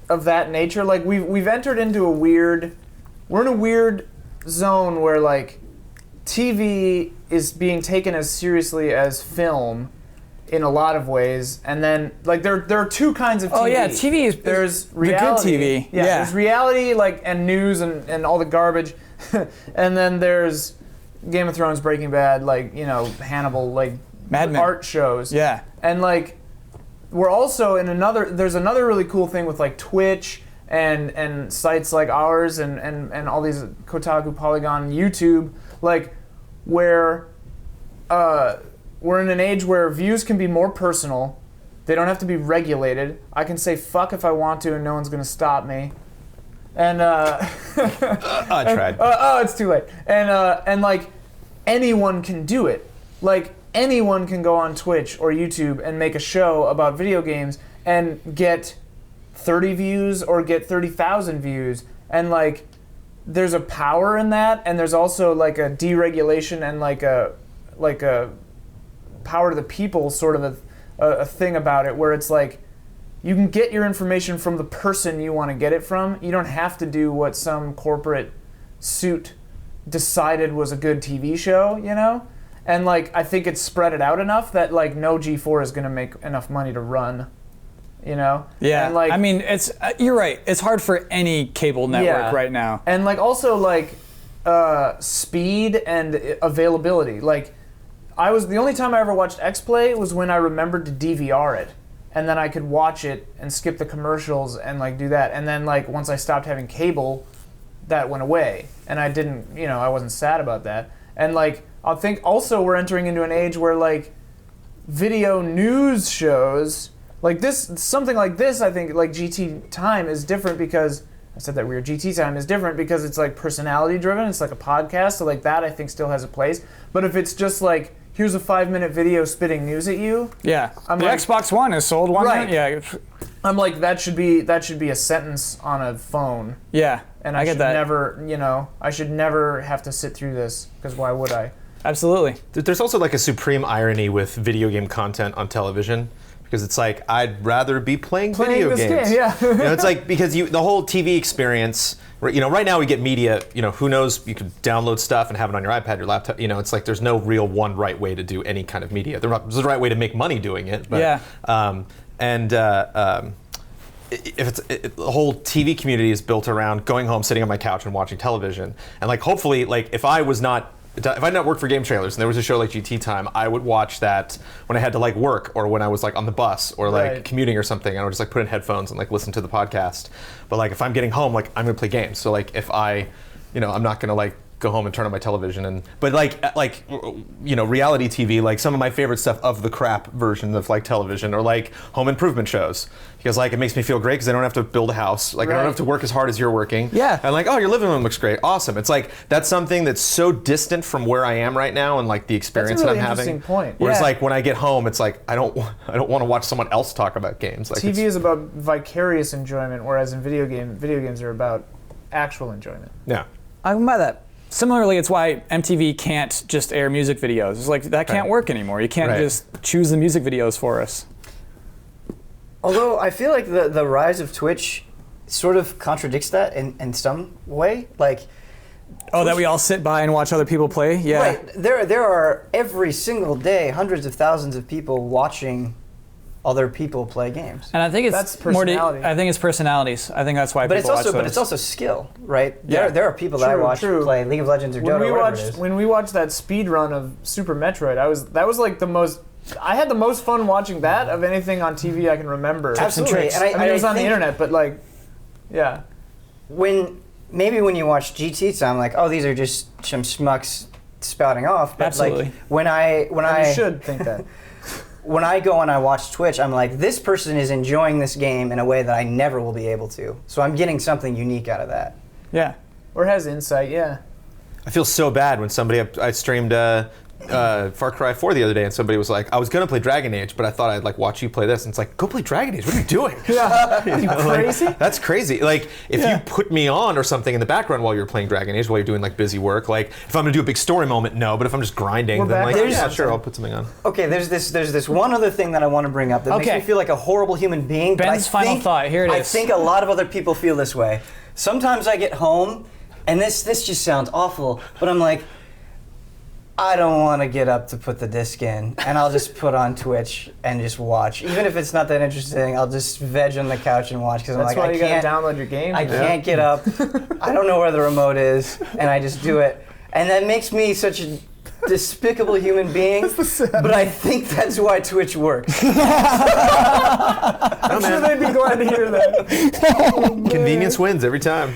of that nature, like we've entered into we're in a weird zone where like, TV is being taken as seriously as film in a lot of ways, and then like there are 2 kinds of TV. Oh yeah, TV is there's the reality. good TV. Yeah, there's reality and news and all the garbage, and then there's Game of Thrones, Breaking Bad, Hannibal, Mad Men. art shows. Yeah. And we're also in there's another really cool thing with Twitch and sites like ours and all these Kotaku, Polygon, YouTube, where we're in an age where views can be more personal. They don't have to be regulated. I can say fuck if I want to and no one's gonna stop me. And I tried. it's too late. And anyone can do it. Anyone can go on Twitch or YouTube and make a show about video games and get 30 views or get 30,000 views. And there's a power in that, and there's also a deregulation and a power to the people sort of a thing about it where it's you can get your information from the person you want to get it from. You don't have to do what some corporate suit decided was a good TV show, And I think it's spread it out enough that no G4 is going to make enough money to run, Yeah, And I mean, it's you're right. It's hard for any cable network right now. And also speed and availability. The only time I ever watched X-Play was when I remembered to DVR it. And then I could watch it and skip the commercials and do that. And then once I stopped having cable, that went away. And I didn't, I wasn't sad about that. And I think also we're entering into an age where video news shows something like this, I think GT Time is different because I said that weird. GT Time is different because it's personality driven. It's like a podcast, so that I think still has a place. But if it's just here's a 5-minute video spitting news at you. Yeah, the Xbox One is sold one Right. minute. Yeah, I'm that should be a sentence on a phone. Yeah, And I I get should that. never, I should never have to sit through this because why would I? Absolutely. There's also a supreme irony with video game content on television. Because it's I'd rather be playing video this games. game, yeah. It's because the whole TV experience. Right now we get media. Who knows? You could download stuff and have it on your iPad, your laptop. It's there's no real one right way to do any kind of media. There's a right way to make money doing it. But, Yeah. and if the whole TV community is built around going home, sitting on my couch, and watching television, and like hopefully, like if I did not work for GameTrailers and there was a show like GT Time, I would watch that when I had to like work or when I was like on the bus or like commuting or something. I would just like put in headphones and like listen to the podcast. But like if I'm getting home, like I'm gonna play games. So like if I'm not gonna like go home and turn on my television but reality TV, like some of my favorite stuff of the crap version of like television or like home improvement shows, because like it makes me feel great because I don't have to build a house, like I don't have to work as hard as you're working, and like, oh, your living room looks great, awesome. It's like that's something that's so distant from where I am right now and like the experience that's a really that I'm having. Point. Whereas like when I get home, it's like I don't want to watch someone else talk about games. Like TV is about vicarious enjoyment, whereas in video games are about actual enjoyment. Yeah, I can buy that. Similarly, it's why MTV can't just air music videos. It's like that can't work anymore. You can't just choose the music videos for us. Although I feel like the rise of Twitch sort of contradicts that in some way. Like, that we all sit by and watch other people play? Yeah. Right. There are every single day hundreds of thousands of people watching other people play games. And I think that's personality. I think it's personalities. I think that's why people watch those. But it's also skill, right? Yeah. There are people that I watch play League of Legends or Dota, whatever it is. When we watched that speed run of Super Metroid, that was like the most. I had the most fun watching that of anything on TV I can remember. Absolutely. And I mean, it was on the internet, but like, yeah. Maybe when you watch GT Time, like, oh, these are just some schmucks spouting off. But absolutely. Like, when I you should think that. When I go and I watch Twitch, I'm like, this person is enjoying this game in a way that I never will be able to. So I'm getting something unique out of that. Yeah. Or has insight, yeah. I feel so bad when I streamed Far Cry 4 the other day, and somebody was like, I was gonna play Dragon Age, but I thought I'd like watch you play this, and it's like, go play Dragon Age, what are you doing? Are you crazy? Like, that's crazy. Like, if you put me on or something in the background while you're playing Dragon Age, while you're doing like busy work, like if I'm gonna do a big story moment, no, but if I'm just grinding, then like, yeah, sure, I'll put something on. Okay, there's this one other thing that I want to bring up that makes me feel like a horrible human being. Ben's final thought, here it is. I think a lot of other people feel this way. Sometimes I get home, and this just sounds awful, but I'm like, I don't want to get up to put the disc in, and I'll just put on Twitch and just watch. Even if it's not that interesting, I'll just veg on the couch and watch, because I'm like, I can't. That's why you gotta download your game. I can't get up. I don't know where the remote is, and I just do it. And that makes me such a despicable human being, but I think that's why Twitch works. I'm sure they'd be glad to hear that. Convenience wins every time.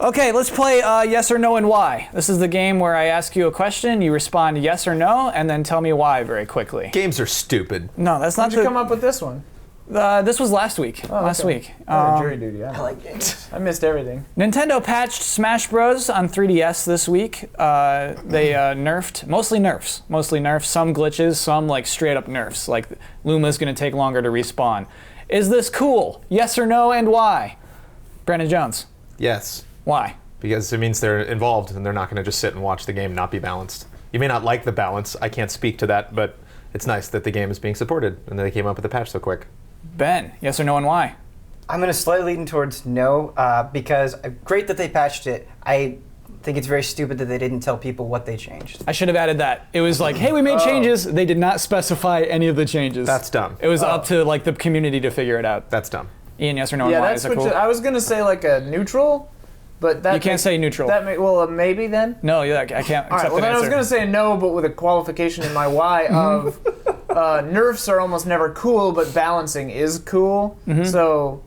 Okay, let's play yes or no and why. This is the game where I ask you a question, you respond yes or no, and then tell me why very quickly. Games are stupid. No, that's not How'd you come up with this one? This was last week. Last week. Jury duty. I like games. I missed everything. Nintendo patched Smash Bros. On 3DS this week. They nerfed, mostly nerfs, some glitches, some like straight up nerfs. Like Luma's gonna take longer to respawn. Is this cool? Yes or no, and why? Brandon Jones. Yes. Why? Because it means they're involved and they're not going to just sit and watch the game not be balanced. You may not like the balance, I can't speak to that, but it's nice that the game is being supported and they came up with a patch so quick. Ben, yes or no and why? I'm going to slightly lean towards no, because great that they patched it. I think it's very stupid that they didn't tell people what they changed. I should have added that. It was like, hey, we made changes. They did not specify any of the changes. That's dumb. It was up to like the community to figure it out. That's dumb. Ian, yes or no and why? Is that cool? I was going to say like a neutral. But that you can't say neutral. Maybe then? No, I can't accept All right, well, then I was going to say no, but with a qualification in my why of nerfs are almost never cool, but balancing is cool. Mm-hmm. So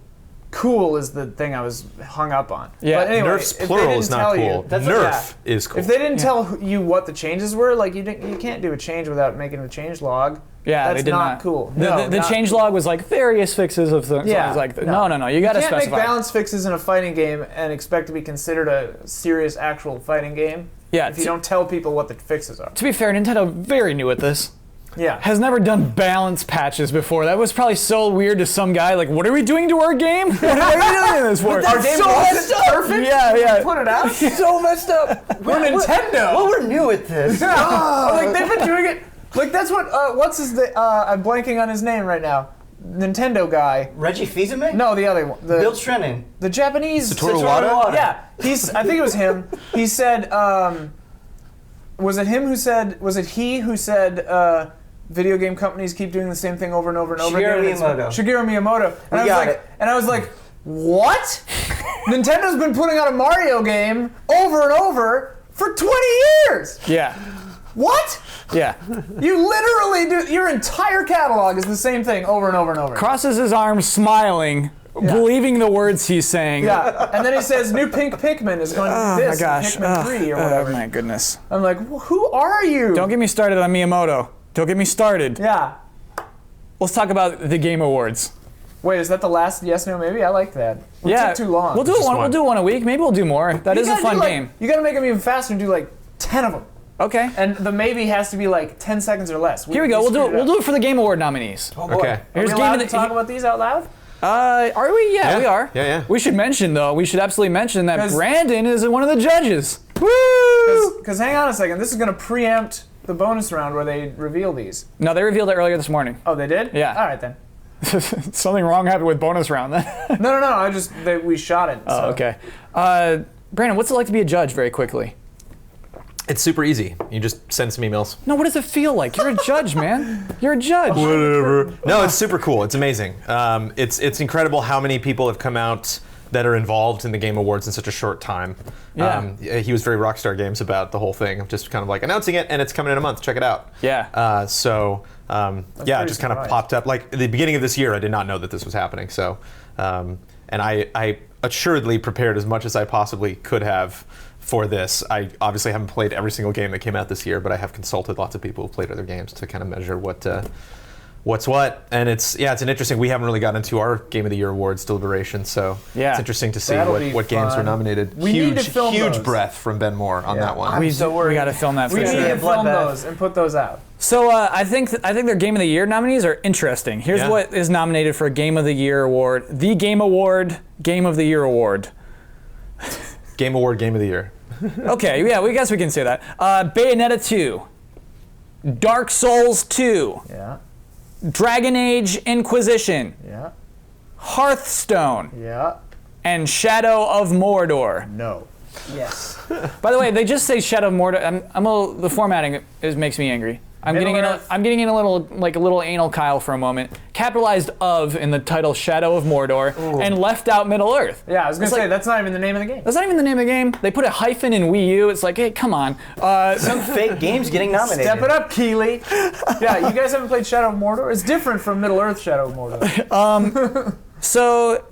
cool is the thing I was hung up on. Yeah, but anyway, nerfs plural is not cool. Nerf is cool. If they didn't tell you what the changes were, like you can't do a change without making a change log. Yeah, that's they did not cool. The change log was like various fixes of things. Yeah, so like, no, you got to specify. You can't make balance fixes in a fighting game and expect to be considered a serious, actual fighting game. Yeah, if you don't tell people what the fixes are. To be fair, Nintendo very new at this. Yeah, has never done balance patches before. That was probably so weird to some guy. Like, what are we doing to our game? What are we doing this for? Our game messed up. Perfect. Yeah. Put it out. So messed up. We're Nintendo. Well, we're new at this. Like they've been doing it. Like that's what. What's his? I'm blanking on his name right now. Nintendo guy. Reggie Fils-Aimé? No, the other one. Bill Trennan. The Japanese. Satoru Iwata? Yeah, I think it was him. He said. Was it him who said? Was it he who said? video game companies keep doing the same thing over and over and over Shigeru again. Miyamoto. Shigeru Miyamoto. And I was like, what? Nintendo's been putting out a Mario game over and over for 20 years. Yeah. What? Yeah. You literally do. Your entire catalog is the same thing over and over and over. Crosses his arms, smiling, believing the words he's saying. Yeah, and then he says, "New Pink Pikmin is going to be this, my gosh. Pikmin 3 or whatever." Oh my goodness. I'm like, who are you? Don't get me started on Miyamoto. Don't get me started. Yeah. Let's talk about the Game Awards. Wait, is that the last yes, no, maybe? I like that. It took too long. We'll do it one. We'll do one a week. Maybe we'll do more. That is a fun game. You got to make them even faster and do like 10 of them. Okay. And the maybe has to be like 10 seconds or less. Here we go. We'll do it. We'll do it for the Game Award nominees. Oh, boy. Okay. Are we Here's allowed game to talk about these out loud? Are we? Yeah, we are. Yeah. We should mention though. We should absolutely mention that Brandon is one of the judges. Woo! Because hang on a second, this is going to preempt the bonus round where they reveal these. No, they revealed it earlier this morning. Oh, they did? Yeah. All right then. Something wrong happened with bonus round then. No. We shot it. Oh, so. okay. Brandon, what's it like to be a judge? Very quickly. It's super easy. You just send some emails. No, what does it feel like? You're a judge, man. You're a judge. Whatever. No, it's super cool. It's amazing. It's incredible how many people have come out that are involved in the Game Awards in such a short time. Yeah. He was very Rockstar Games about the whole thing of just kind of like announcing it and it's coming in a month. Check it out. Yeah. It just kind of popped up. Like at the beginning of this year, I did not know that this was happening. So, and I assuredly prepared as much as I possibly could have for this. I obviously haven't played every single game that came out this year, but I have consulted lots of people who've played other games to kind of measure what's what. And it's an interesting. We haven't really gotten into our Game of the Year awards deliberation, so it's interesting to see what games were nominated. We need to film huge those. breath from Ben Moore on that one. We got to film that for We need sure. to film those and put those out. So I think their Game of the Year nominees are interesting. Here's what is nominated for a Game of the Year award. The Game Award, Game of the Year award. Game Award, Game of the Year. Okay, yeah, we guess we can say that. Bayonetta 2, Dark Souls 2, Yeah. Dragon Age Inquisition, Yeah. Hearthstone, Yeah. and Shadow of Mordor. No. Yes. By the way, they just say Shadow of Mordor. The formatting makes me angry. I'm getting in a little anal Kyle for a moment. Capitalized of in the title Shadow of Mordor and left out Middle Earth. Yeah, I was gonna say that's not even the name of the game. That's not even the name of the game. They put a hyphen in Wii U. It's like, hey, come on. Some fake games getting nominated. Step it up, Keeley. Yeah, you guys haven't played Shadow of Mordor? It's different from Middle Earth Shadow of Mordor. So,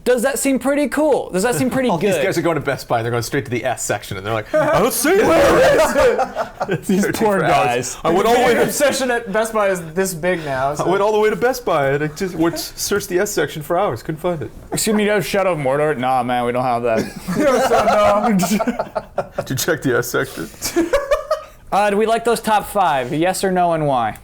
does that seem pretty cool? Does that seem pretty good? These guys are going to Best Buy. They're going straight to the S section, and they're like, I don't see it. These poor guys. I went all the way The to obsession at Best Buy is this big now. So. I went all the way to Best Buy and I just searched the S section for hours. Couldn't find it. Excuse me, you have Shadow of Mordor? Nah, man, we don't have that. Did you check the S section? Do we like those top 5? Yes or no, and why?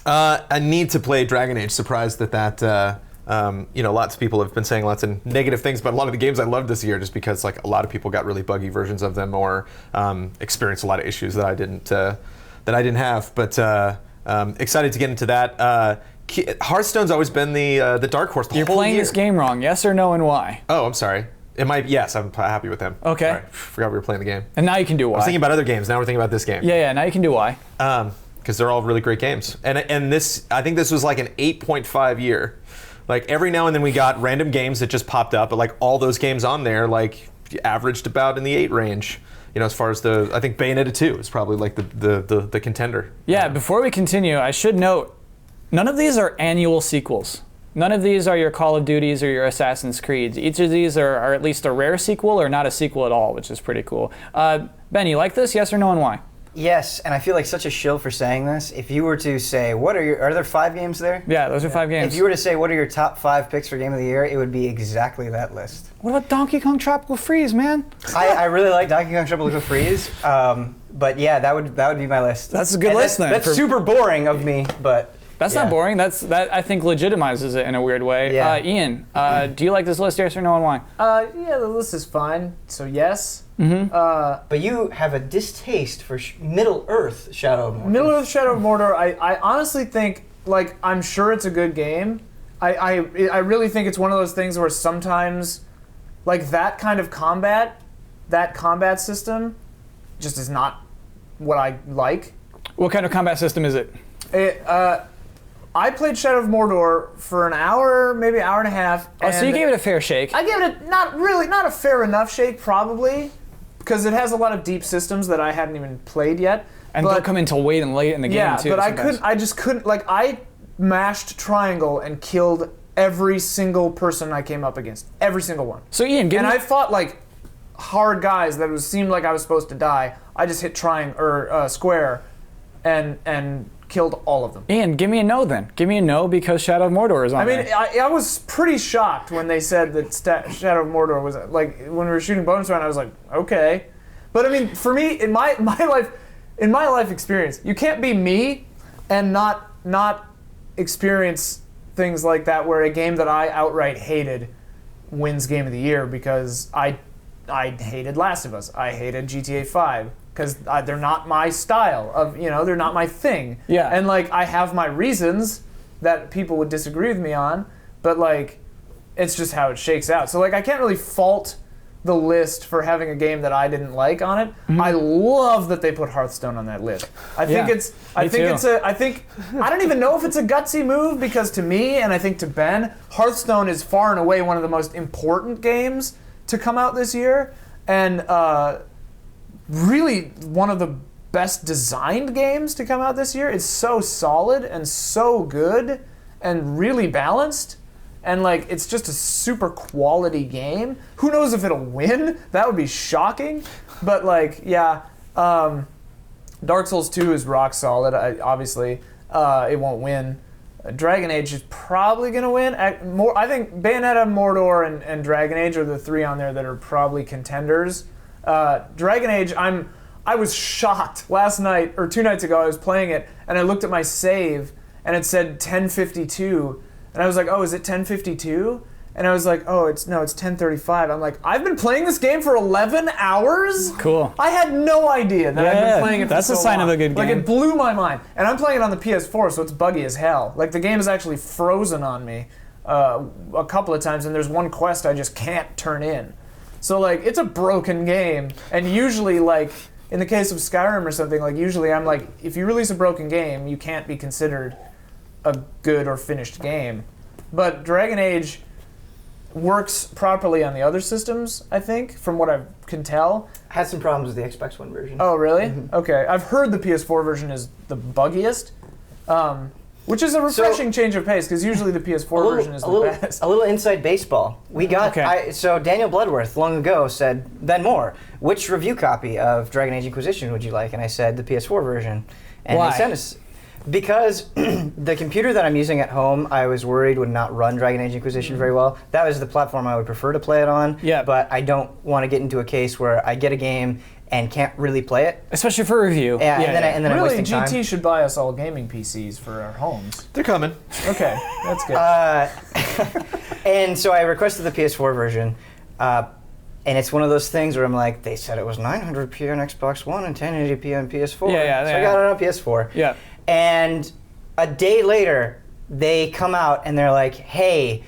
I need to play Dragon Age. Surprised that lots of people have been saying lots of negative things about a lot of the games I loved this year, just because like a lot of people got really buggy versions of them or experienced a lot of issues that I didn't have. But excited to get into that. Hearthstone's always been the dark horse. You're playing this game wrong. Yes or no, and why? Oh, I'm sorry. Yes, I'm happy with them. Okay. Sorry, forgot we were playing the game. And now you can do why. I was thinking about other games. Now we're thinking about this game. Yeah, now you can do why. Because they're all really great games. And this, I think this was like an 8.5 year. Like every now and then we got random games that just popped up, but like all those games on there, like averaged about in the 8 range. As far as I think Bayonetta 2 is probably like the contender. Yeah, before we continue, I should note, none of these are annual sequels. None of these are your Call of Duties or your Assassin's Creeds. Each of these are at least a rare sequel or not a sequel at all, which is pretty cool. Ben, you like this? Yes or no, and why? Yes, and I feel like such a shill for saying this. If you were to say, are there 5 games there? Yeah, those are 5 games. If you were to say, what are your top 5 picks for Game of the Year, it would be exactly that list. What about Donkey Kong Tropical Freeze, man? I really like Donkey Kong Tropical Freeze, but yeah, that would be my list. That's a good list then. That's super boring of me, but that's not boring. That I think legitimizes it in a weird way. Yeah. Ian, do you like this list? Yes or no, and why? Yeah, the list is fine. So yes. But you have a distaste for Middle Earth Shadow of Mordor. Middle Earth Shadow of Mordor, I honestly think, like, I'm sure it's a good game. I really think it's one of those things where sometimes, like, that kind of combat, that combat system, just is not what I like. What kind of combat system is it? I played Shadow of Mordor for an hour, maybe hour and a half. Oh, so you gave it a fair shake. I gave it not a fair enough shake, probably, because it has a lot of deep systems that I hadn't even played yet. And they'll come in till late and late in the game too. Yeah, but sometimes. I just couldn't, like, I mashed triangle and killed every single person I came up against. Every single one. So Ian, give And me... I fought, like, hard guys that seemed like I was supposed to die. I just hit square and killed all of them. Ian, give me a no then. Give me a no because Shadow of Mordor is on I mean, there. I was pretty shocked when they said that Shadow of Mordor was, like, when we were shooting bonus round, I was like, okay. But I mean, for me, in my life experience, you can't be me and not experience things like that where a game that I outright hated wins Game of the Year because I hated Last of Us. I hated GTA 5 because they're not my style of, they're not my thing. Yeah. And like, I have my reasons that people would disagree with me on, but like, it's just how it shakes out. So like, I can't really fault the list for having a game that I didn't like on it. Mm-hmm. I love that they put Hearthstone on that list. I think I don't even know if it's a gutsy move because to me, and I think to Ben, Hearthstone is far and away one of the most important games to come out this year, and really one of the best designed games to come out this year. It's so solid and so good and really balanced. And like, it's just a super quality game. Who knows if it'll win? That would be shocking. But like, yeah, Dark Souls 2 is rock solid. Obviously, it won't win. Dragon Age is probably gonna win. I think Bayonetta, Mordor, and Dragon Age are the three on there that are probably contenders. Dragon Age, I was shocked last night or 2 nights ago. I was playing it and I looked at my save and it said 1052. And I was like, oh, is it 1052? And I was like, oh, it's 1035. I'm like, I've been playing this game for 11 hours? Cool. I had no idea that I've been playing it for so long. That's a sign of a good game. Like, it blew my mind. And I'm playing it on the PS4, so it's buggy as hell. Like, the game is actually frozen on me a couple of times, and there's one quest I just can't turn in. So, like, it's a broken game. And usually, like, in the case of Skyrim or something, like, usually I'm like, if you release a broken game, you can't be considered a good or finished game. But Dragon Age works properly on the other systems, I think, from what I can tell. Had some problems with the Xbox One version. Oh, really? Mm-hmm. Okay. I've heard the PS4 version is the buggiest, which is a refreshing change of pace, because usually the PS4 version is the best. A little inside baseball. We got, so Daniel Bloodworth long ago said, Ben Moore, which review copy of Dragon Age Inquisition would you like? And I said, the PS4 version. And Why? he sent us... Because the computer that I'm using at home, I was worried would not run Dragon Age Inquisition very well. That was the platform I would prefer to play it on. Yeah. But I don't want to get into a case where I get a game and can't really play it. Especially for review. Yeah, and then I'm Really, wasting time. GT should buy us all gaming PCs for our homes. They're coming. Okay, that's good. And so I requested the PS4 version. And it's one of those things where I'm like, they said it was 900p on Xbox One and 1080p on PS4. So I got it on PS4. Yeah. And a day later, they come out and they're like, hey,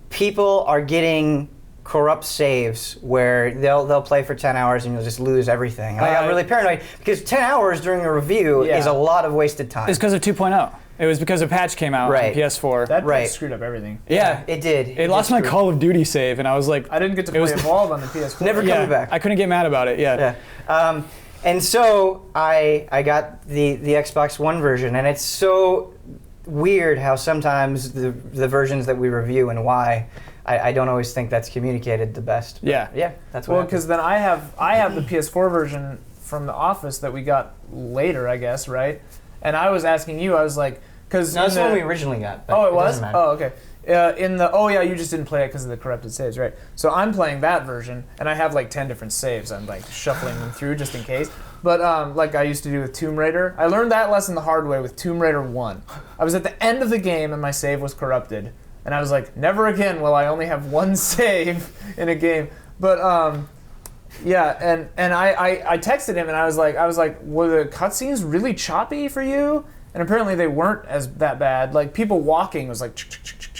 people are getting corrupt saves where they'll play for 10 hours and you'll just lose everything. And I got really paranoid because 10 hours during a review is a lot of wasted time. It's because of 2.0. It was because a patch came out on PS4. That screwed up everything. Yeah. It did. It lost my Call of Duty save, and I was like... I didn't get to play Evolve on the PS4. Never coming back. I couldn't get mad about it, And so I got the Xbox One version, and it's so weird how sometimes the versions that we review and why, I don't always think that's communicated the best. Yeah. Yeah, that's what Well, because then I have the PS4 version from the office that we got later, I guess, right? And I was asking you, I was like... Cause no, that's the one we originally got. Oh, it was? doesn't matter. Oh, okay. You just didn't play it because of the corrupted saves, right? So I'm playing that version, and I have like 10 different saves. I'm like shuffling them through just in case. But like I used to do with Tomb Raider, I learned that lesson the hard way with Tomb Raider 1. I was at the end of the game and my save was corrupted, and I was like, never again will I only have one save in a game. But yeah, and I texted him and I was like, were the cutscenes really choppy for you? And apparently they weren't that bad. Like, people walking was like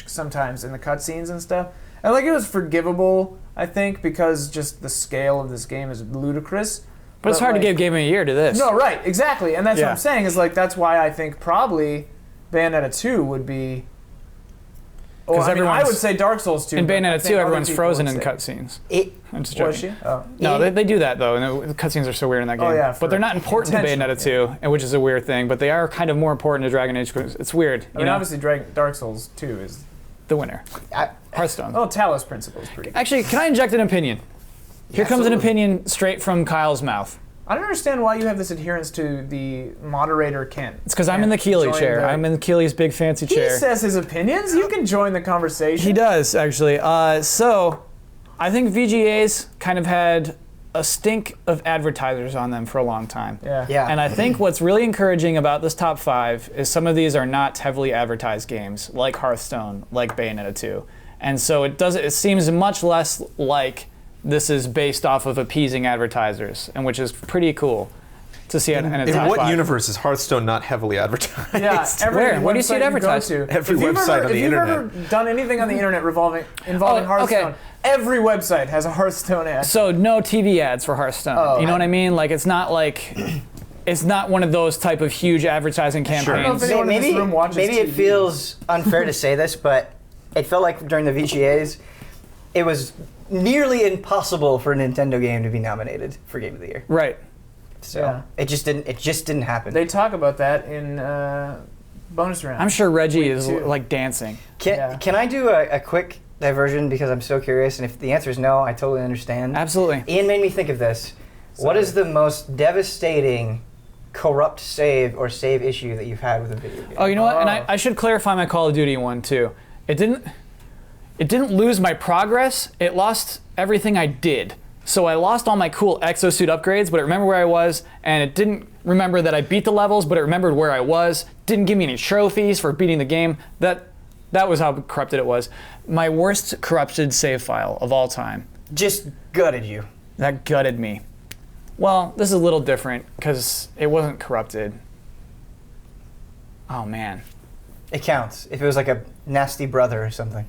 sometimes in the cutscenes and stuff. And like, it was forgivable, I think, because just the scale of this game is ludicrous. But it's hard to give Game of the Year to this. No, right, exactly, and that's what Yeah. I'm saying is like that's why I think probably Bayonetta 2 would be. Well, I everyone's- would say Dark Souls 2. In but I Bayonetta think 2, other everyone's people frozen would in say- cutscenes. Was I'm just joking. she? Oh. No, they do that though, and the cutscenes are so weird in that game. Oh, yeah, but they're not for important to intentional, Bayonetta 2, and which is a weird thing. But they are kind of more important to Dragon Age. 'Cause it's weird. I mean, obviously, Dark Souls 2 is. the winner. Hearthstone. Oh, Talos Principle is pretty. Actually, can I inject an opinion? Here comes an opinion straight from Kyle's mouth. I don't understand why you have this adherence to the moderator Kent. It's because I'm in the Keeley chair. I'm in Keeley's big fancy He chair. says his opinions. You can join the conversation. He does, actually. So, I think VGAs kind of had a stink of advertisers on them for a long time. Yeah. Yeah. And I think what's really encouraging about this top 5 is some of these are not heavily advertised games, like Hearthstone, like Bayonetta 2. And so it seems much less like this is based off of appeasing advertisers, and which is pretty cool to see it in a In top what 5. universe is Hearthstone not heavily advertised? Yeah, every Where? Where do you see it website advertised? go to. Every If you've website ever- on the If you've ever internet. done anything on the internet involving okay. Hearthstone, every website has a Hearthstone ad. So no TV ads for Hearthstone. Oh. You know what I mean? Like it's not one of those type of huge advertising I don't know campaigns. if anyone in this room watches maybe it TV. feels unfair to say this, but it felt like during the VGAs, it was nearly impossible for a Nintendo game to be nominated for Game of the Year. Right. So Yeah. it just didn't happen. They talk about that in bonus round. I'm sure Reggie is too. like dancing. Can I do a quick diversion because I'm so curious, and if the answer is no, I totally understand. Absolutely. Ian made me think of this. What is the most devastating corrupt save or save issue that you've had with a video game? Oh, you know what? And Oh. I should clarify my Call of Duty one too. It didn't lose my progress. It lost everything I did. So I lost all my cool exosuit upgrades, but it remembered where I was, and it didn't remember that I beat the levels, but it remembered where I was. Didn't give me any trophies for beating the game. That was how corrupted it was. My worst corrupted save file of all time. Just gutted you. That gutted me. Well, this is a little different because it wasn't corrupted. Oh man. It counts. If it was like a nasty brother or something.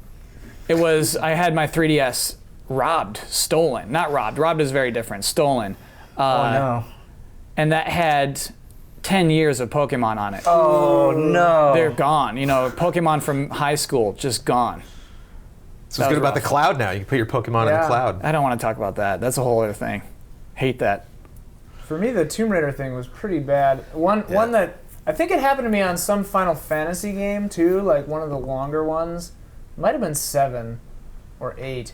It was, I had my 3DS robbed, stolen. Not robbed. Robbed is very different. Stolen. Oh no. And that had 10 years of Pokemon on it. Oh no. They're gone. You know, Pokemon from high school, just gone. So That it's good was about the rough. cloud now. You can put your Pokemon in Yeah. the cloud. I don't want to talk about that. That's a whole other thing. Hate that. For me, the Tomb Raider thing was pretty bad. One that I think it happened to me on some Final Fantasy game too, like one of the longer ones. Might have been 7 or 8.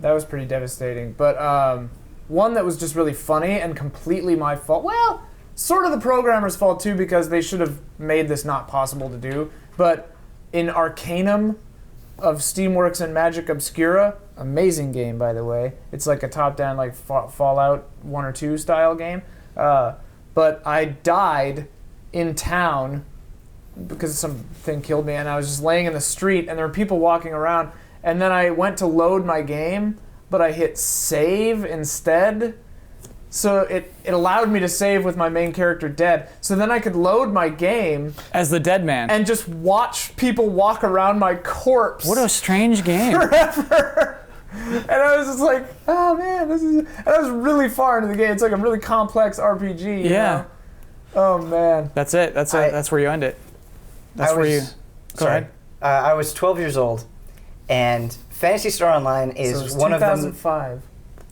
That was pretty devastating. But one that was just really funny and completely my fault. Well, sort of the programmer's fault too, because they should have made this not possible to do. But in Arcanum of Steamworks and Magic Obscura, amazing game by the way. It's like a top-down like Fallout 1 or 2 style game. But I died in town because something killed me, and I was just laying in the street, and there were people walking around, and then I went to load my game, but I hit save instead. So it allowed me to save with my main character dead. So then I could load my game As the dead man. and just watch people walk around my corpse. What a strange game. forever. And I was just like, oh man, this is. And I was really far into the game. It's like a really complex RPG. You Yeah. know? Oh man. That's it. That's it. That's where you end it. That's where you. Go Sorry. ahead. I was 12 years old, and Phantasy Star Online So it is was one of them. 2005.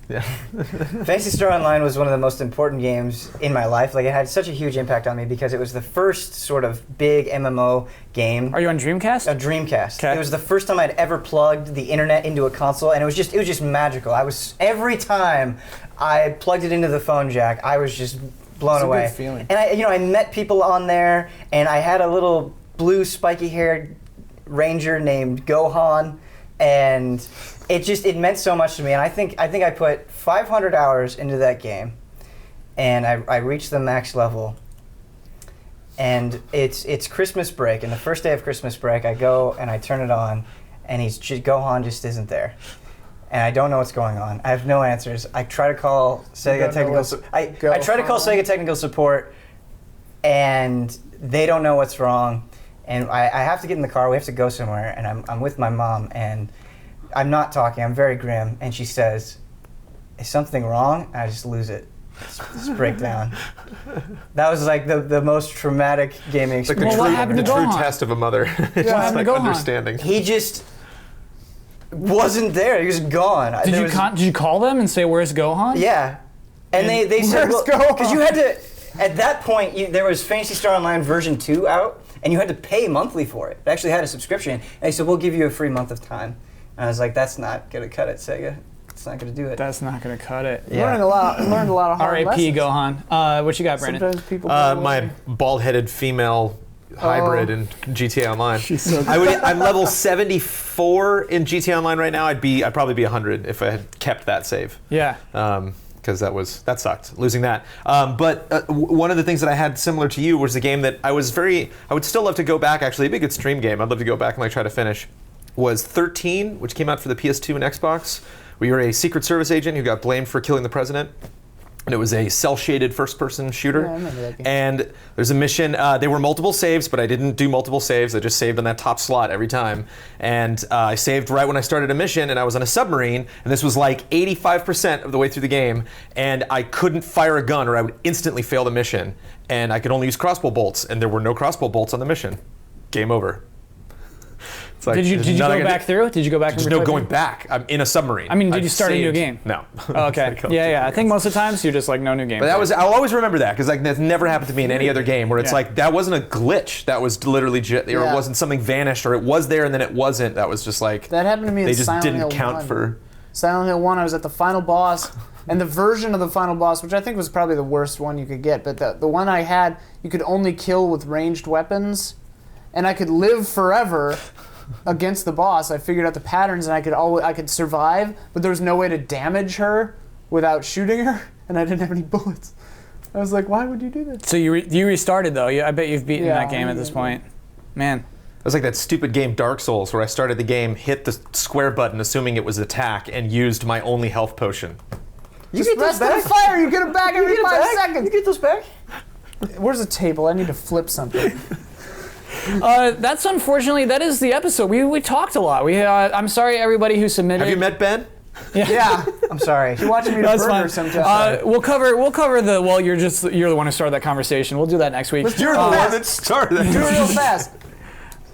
Yeah. Phantasy Star Online was one of the most important games in my life. Like, it had such a huge impact on me because it was the first sort of big MMO game. Are you on Dreamcast? A Dreamcast. 'Kay. It was the first time I'd ever plugged the internet into a console, and it was just magical. Every time I plugged it into the phone jack, I was just blown It's a good away. feeling. And I met people on there, and I had a little blue spiky-haired ranger named Gohan, and it meant so much to me. And I think I put 500 hours into that game, and I reached the max level. And it's Christmas break, and the first day of Christmas break, I go and I turn it on, and Gohan just isn't there, and I don't know what's going on. I have no answers. I try to call Sega technical. I try to call Sega technical support, and they don't know what's wrong. And I have to get in the car. We have to go somewhere, and I'm with my mom, and I'm not talking. I'm very grim, and she says, "Is something wrong?" And I just lose it. this breakdown. That was like the most traumatic gaming It's like experience. Well, what happened the to true Gohan? test of a mother. happened Just to like Gohan? understanding. He just wasn't there. He was gone. Did you call them and say, "Where's Gohan"? Yeah, and they said, Where's because you Gohan? had to. At that point, there was Phantasy Star Online version 2 out, and you had to pay monthly for it. It actually had a subscription, and they said, "We'll give you a free month of time." And I was like, "That's not gonna cut it, Sega. It's not gonna do it." That's not gonna cut it. Yeah. Learned a lot of hard R.I.P. lessons. Gohan. What you got, Brandon? Sometimes people go My away. bald-headed female hybrid in GTA Online. so good. I'm level 74 in GTA Online right now. I'd probably be 100 if I had kept that save. Yeah. Because that sucked, losing that. But one of the things that I had similar to you was a game that I would still love to go back, actually. It'd be a good stream game. I'd love to go back and try to finish. Was 13, which came out for the PS2 and Xbox, where you're a Secret Service agent who got blamed for killing the president. And it was a cel-shaded first-person shooter. Yeah, I remember that game. And there's a mission. There were multiple saves, but I didn't do multiple saves. I just saved on that top slot every time. And I saved right when I started a mission, and I was on a submarine. And this was like 85% of the way through the game. And I couldn't fire a gun, or I would instantly fail the mission. And I could only use crossbow bolts, and there were no crossbow bolts on the mission. Game over. It's like, Did you there's go nothing I can back do. through? Did you go back? There's and no replay going it? back. I'm in a submarine. I mean, did you I've start a new saved- game? No. Oh, okay. It's like, Yeah. I think most of the times you're just like no new game. But I'll always remember that, because that's never happened to me in any other game where it's Yeah. like, that wasn't a glitch. That was literally, or it Yeah. wasn't something vanished, or it was there and then it wasn't. That was just like, That happened to me they in just Silent didn't Hill count 1. for. Silent Hill 1, I was at the final boss, and the version of the final boss, which I think was probably the worst one you could get, but the one I had, you could only kill with ranged weapons, and I could live forever against the boss. I figured out the patterns, and I could survive, but there was no way to damage her without shooting her, and I didn't have any bullets. I was like, why would you do this? So you restarted though. I bet you've beaten Yeah, that game at this point. Man. It was like that stupid game Dark Souls, where I started the game, hit the square button, assuming it was attack, and used my only health potion. You Just get press those back? the fire, you get it back every 5 seconds. You get those back? Where's the table? I need to flip something. That's unfortunately, that is the episode. We talked a lot. I'm sorry everybody who submitted. Have you met Ben? Yeah. I'm sorry. You're watching me That's burger fine. sometimes. We'll cover the. Well, you're the one who started that conversation. We'll do that next week. You're the one that started Do it it. real fast.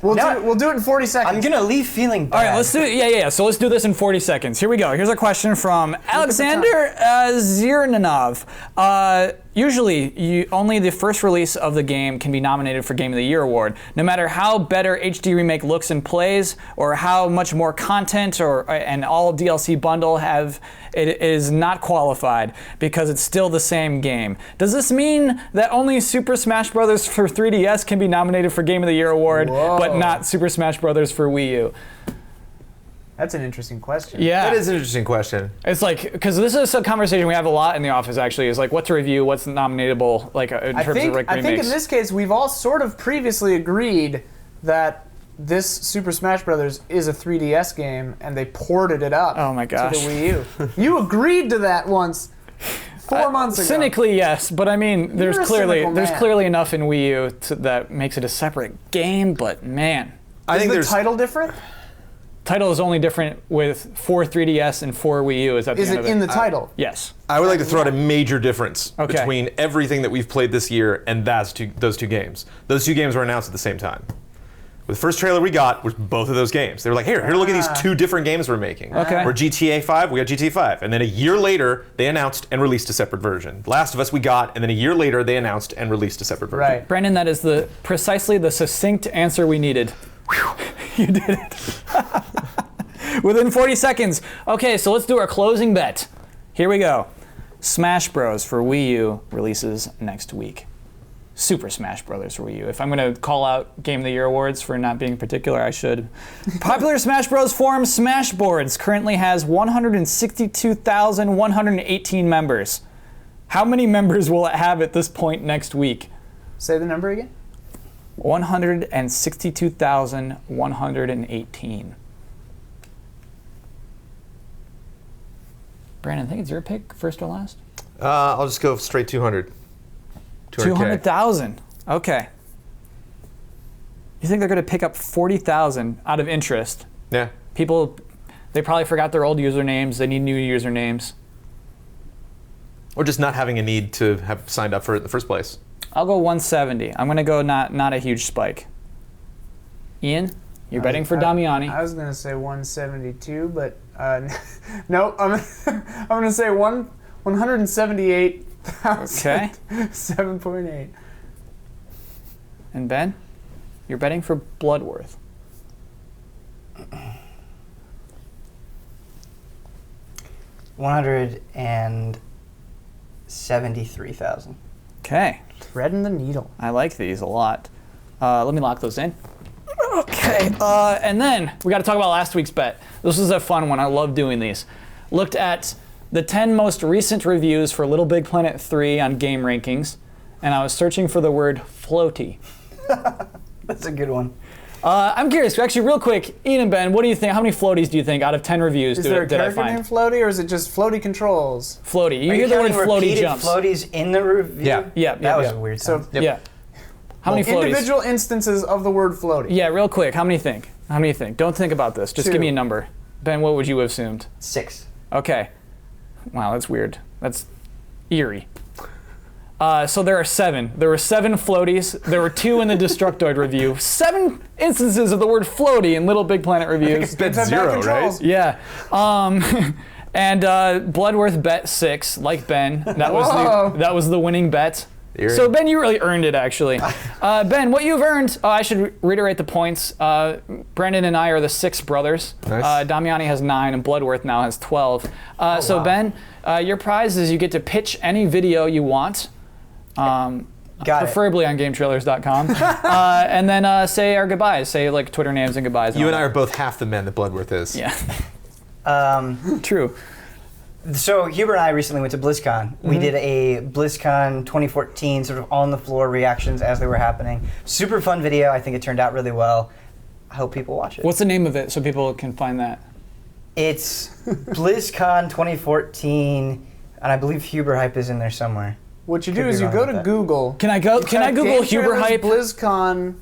We'll do it in 40 seconds. I'm gonna leave feeling bad. All right, let's do it. Yeah. So let's do this in 40 seconds. Here we go. Here's a question from Alexander Zirnanov. Usually, only the first release of the game can be nominated for Game of the Year award. No matter how better HD Remake looks and plays, or how much more content and all DLC bundle it is not qualified because it's still the same game. Does this mean that only Super Smash Bros. For 3DS can be nominated for Game of the Year award, but not Super Smash Bros. For Wii U? That's an interesting question. Yeah. That is an interesting question. It's like, because this is a conversation we have a lot in the office, actually, is like what to review, what's nominatable, like in terms of remakes. I think in this case, we've all sort of previously agreed that this Super Smash Bros. Is a 3DS game, and they ported it up Oh my gosh. to the Wii U. You agreed to that once 4 months ago. Cynically, yes, but I mean, there's You're a cynical man. clearly enough in Wii U that makes it a separate game, but man. I think Is there's the title different? Title is only different with 4 3DS and 4 Wii U. Is that the Is end it of it? in the title? Yes. I would like to throw out a major difference Okay. between everything that we've played this year and those two games. Those two games were announced at the same time. The first trailer we got was both of those games. They were like, here, look at these two different games we're making. Okay. We're GTA 5, we got GTA 5. And then a year later, they announced and released a separate version. Last of Us we got, and then a year later, they announced and released a separate version. Right. Brandon, that is precisely the succinct answer we needed. You did it. Within 40 seconds. Okay, so let's do our closing bet. Here we go. Smash Bros. For Wii U releases next week. Super Smash Bros. For Wii U. If I'm going to call out Game of the Year awards for not being particular, I should. Popular Smash Bros. forum Smashboards currently has 162,118 members. How many members will it have at this point next week? Say the number again. 162,118. Brandon, I think it's your pick, first or last? I'll just go straight 200. 200K. 200,000. Okay. You think they're going to pick up 40,000 out of interest? Yeah. People, they probably forgot their old usernames. They need new usernames. Or just not having a need to have signed up for it in the first place. I'll go 170. I'm gonna go not a huge spike. Ian, you're betting for Damiani. I was gonna say 172, but no, I'm gonna say 178,000. Okay. 7.8. And Ben, you're betting for Bloodworth. $173,000. Okay. Threading the needle. I like these a lot. Let me lock those in. Okay, and then we got to talk about last week's bet. This was a fun one. I love doing these. Looked at the 10 most recent reviews for Little Big Planet 3 on Game Rankings, and I was searching for the word floaty. That's a good one. I'm curious, actually, real quick, Ian and Ben, what do you think? How many floaties do you think out of 10 reviews Is there a did I character find? named Floaty, or is it just floaty controls? Floaty. You Are hear the word counting floaty repeated jumps. floaties in the review? Yeah, That was yeah. a weird So time. Yeah. How many floaties? individual instances of the word floaty. Yeah, real quick, how many think? How many think? Don't think about this. Just 2. give me a number. Ben, what would you have assumed? 6. Okay. Wow, that's weird. That's eerie. So there are 7. There were 7 floaties. There were 2 in the Destructoid review. 7 instances of the word floaty in Little Big Planet reviews. Bet 0, right? Yeah. And Bloodworth bet 6, like Ben. That was the winning bet. Eerie. So Ben, you really earned it, actually. Ben, what you've earned, I should reiterate the points. Brendan and I are the 6 brothers. Nice. Damiani has 9, and Bloodworth now has 12. So wow. Ben, your prize is you get to pitch any video you want. Got Preferably on GameTrailers.com. And then say our goodbyes. Say like Twitter names and goodbyes. You and all I are that. both half the men that Bloodworth is. Yeah, it. true. So Huber and I recently went to Blizzcon. We did a Blizzcon 2014 sort of on the floor reactions as they were happening. Super fun video. I think it turned out really well. I hope people watch it. What's the name of it so people can find that? It's BlizzCon 2014, and I believe Huber Hype is in there somewhere. What you Could do be is you wrong go with to that. Google. Can I Google type Huber GameTrailers Hype? BlizzCon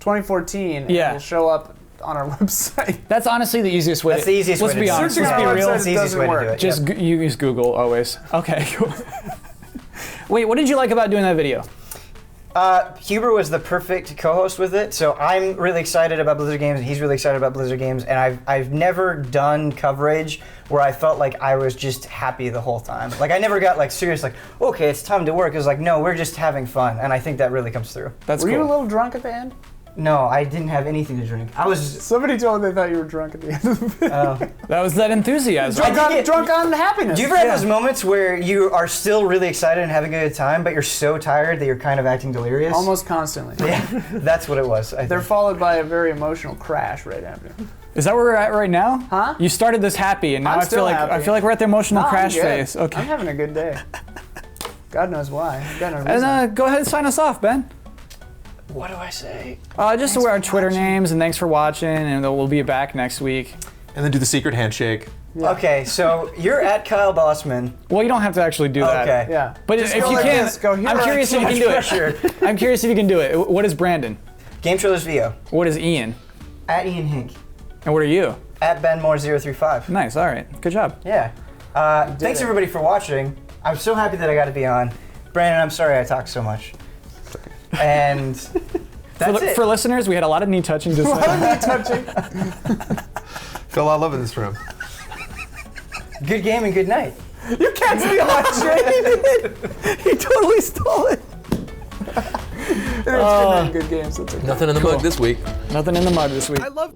2014, and Yeah. it'll show up on our website. That's honestly the easiest way. That's the easiest Let's way to be do it. honest. Searching Let's on be our real. website That's the easiest doesn't way to work. do it. Just you use Google always. Okay, cool. Wait, what did you like about doing that video? Huber was the perfect co-host with it, so I'm really excited about Blizzard games, and he's really excited about Blizzard games, and I've never done coverage where I felt like I was just happy the whole time. Like I never got like serious, like okay, it's time to work. It was like no, we're just having fun, and I think that really comes through. That's Were cool. you a little drunk at the end? No, I didn't have anything to drink. I was Somebody told me they thought you were drunk at the end of the video. That was that enthusiasm. drunk on happiness. Do you ever have those moments where you are still really excited and having a good time, but you're so tired that you're kind of acting delirious? Almost constantly. Yeah, that's what it was. I They're think. followed by a very emotional crash right after. Is that where we're at right now? Huh? You started this happy, and now I'm I feel still like happy. we're at the emotional No, I'm crash good. phase. I'm Okay. having a good day. God knows why. God knows And reason. go ahead and sign us off, Ben. What do I say? Just our Twitter names, and thanks for watching, and we'll be back next week. And then do the secret handshake. Yeah. Okay, so you're at Kyle Bossman. Well, you don't have to actually do that. Okay. Yeah. But Just if go you like can, this. Go here. I'm curious if you can do it. I'm curious if you can do it. What is Brandon? GameTrailers VO. What is Ian? At Ian Hink. And what are you? At BenMore035. Nice. All right. Good job. Yeah. Thanks it. everybody for watching. I'm so happy that I got to be on. Brandon, I'm sorry I talked so much. And that's it. For listeners, we had a lot of knee touching. Just touching. Feel a lot of love in this room. Good game and good night. You can't steal that shit. he totally stole it. It's good games. That's okay. Nothing in the mug this week. Nothing in the mug this week. I love.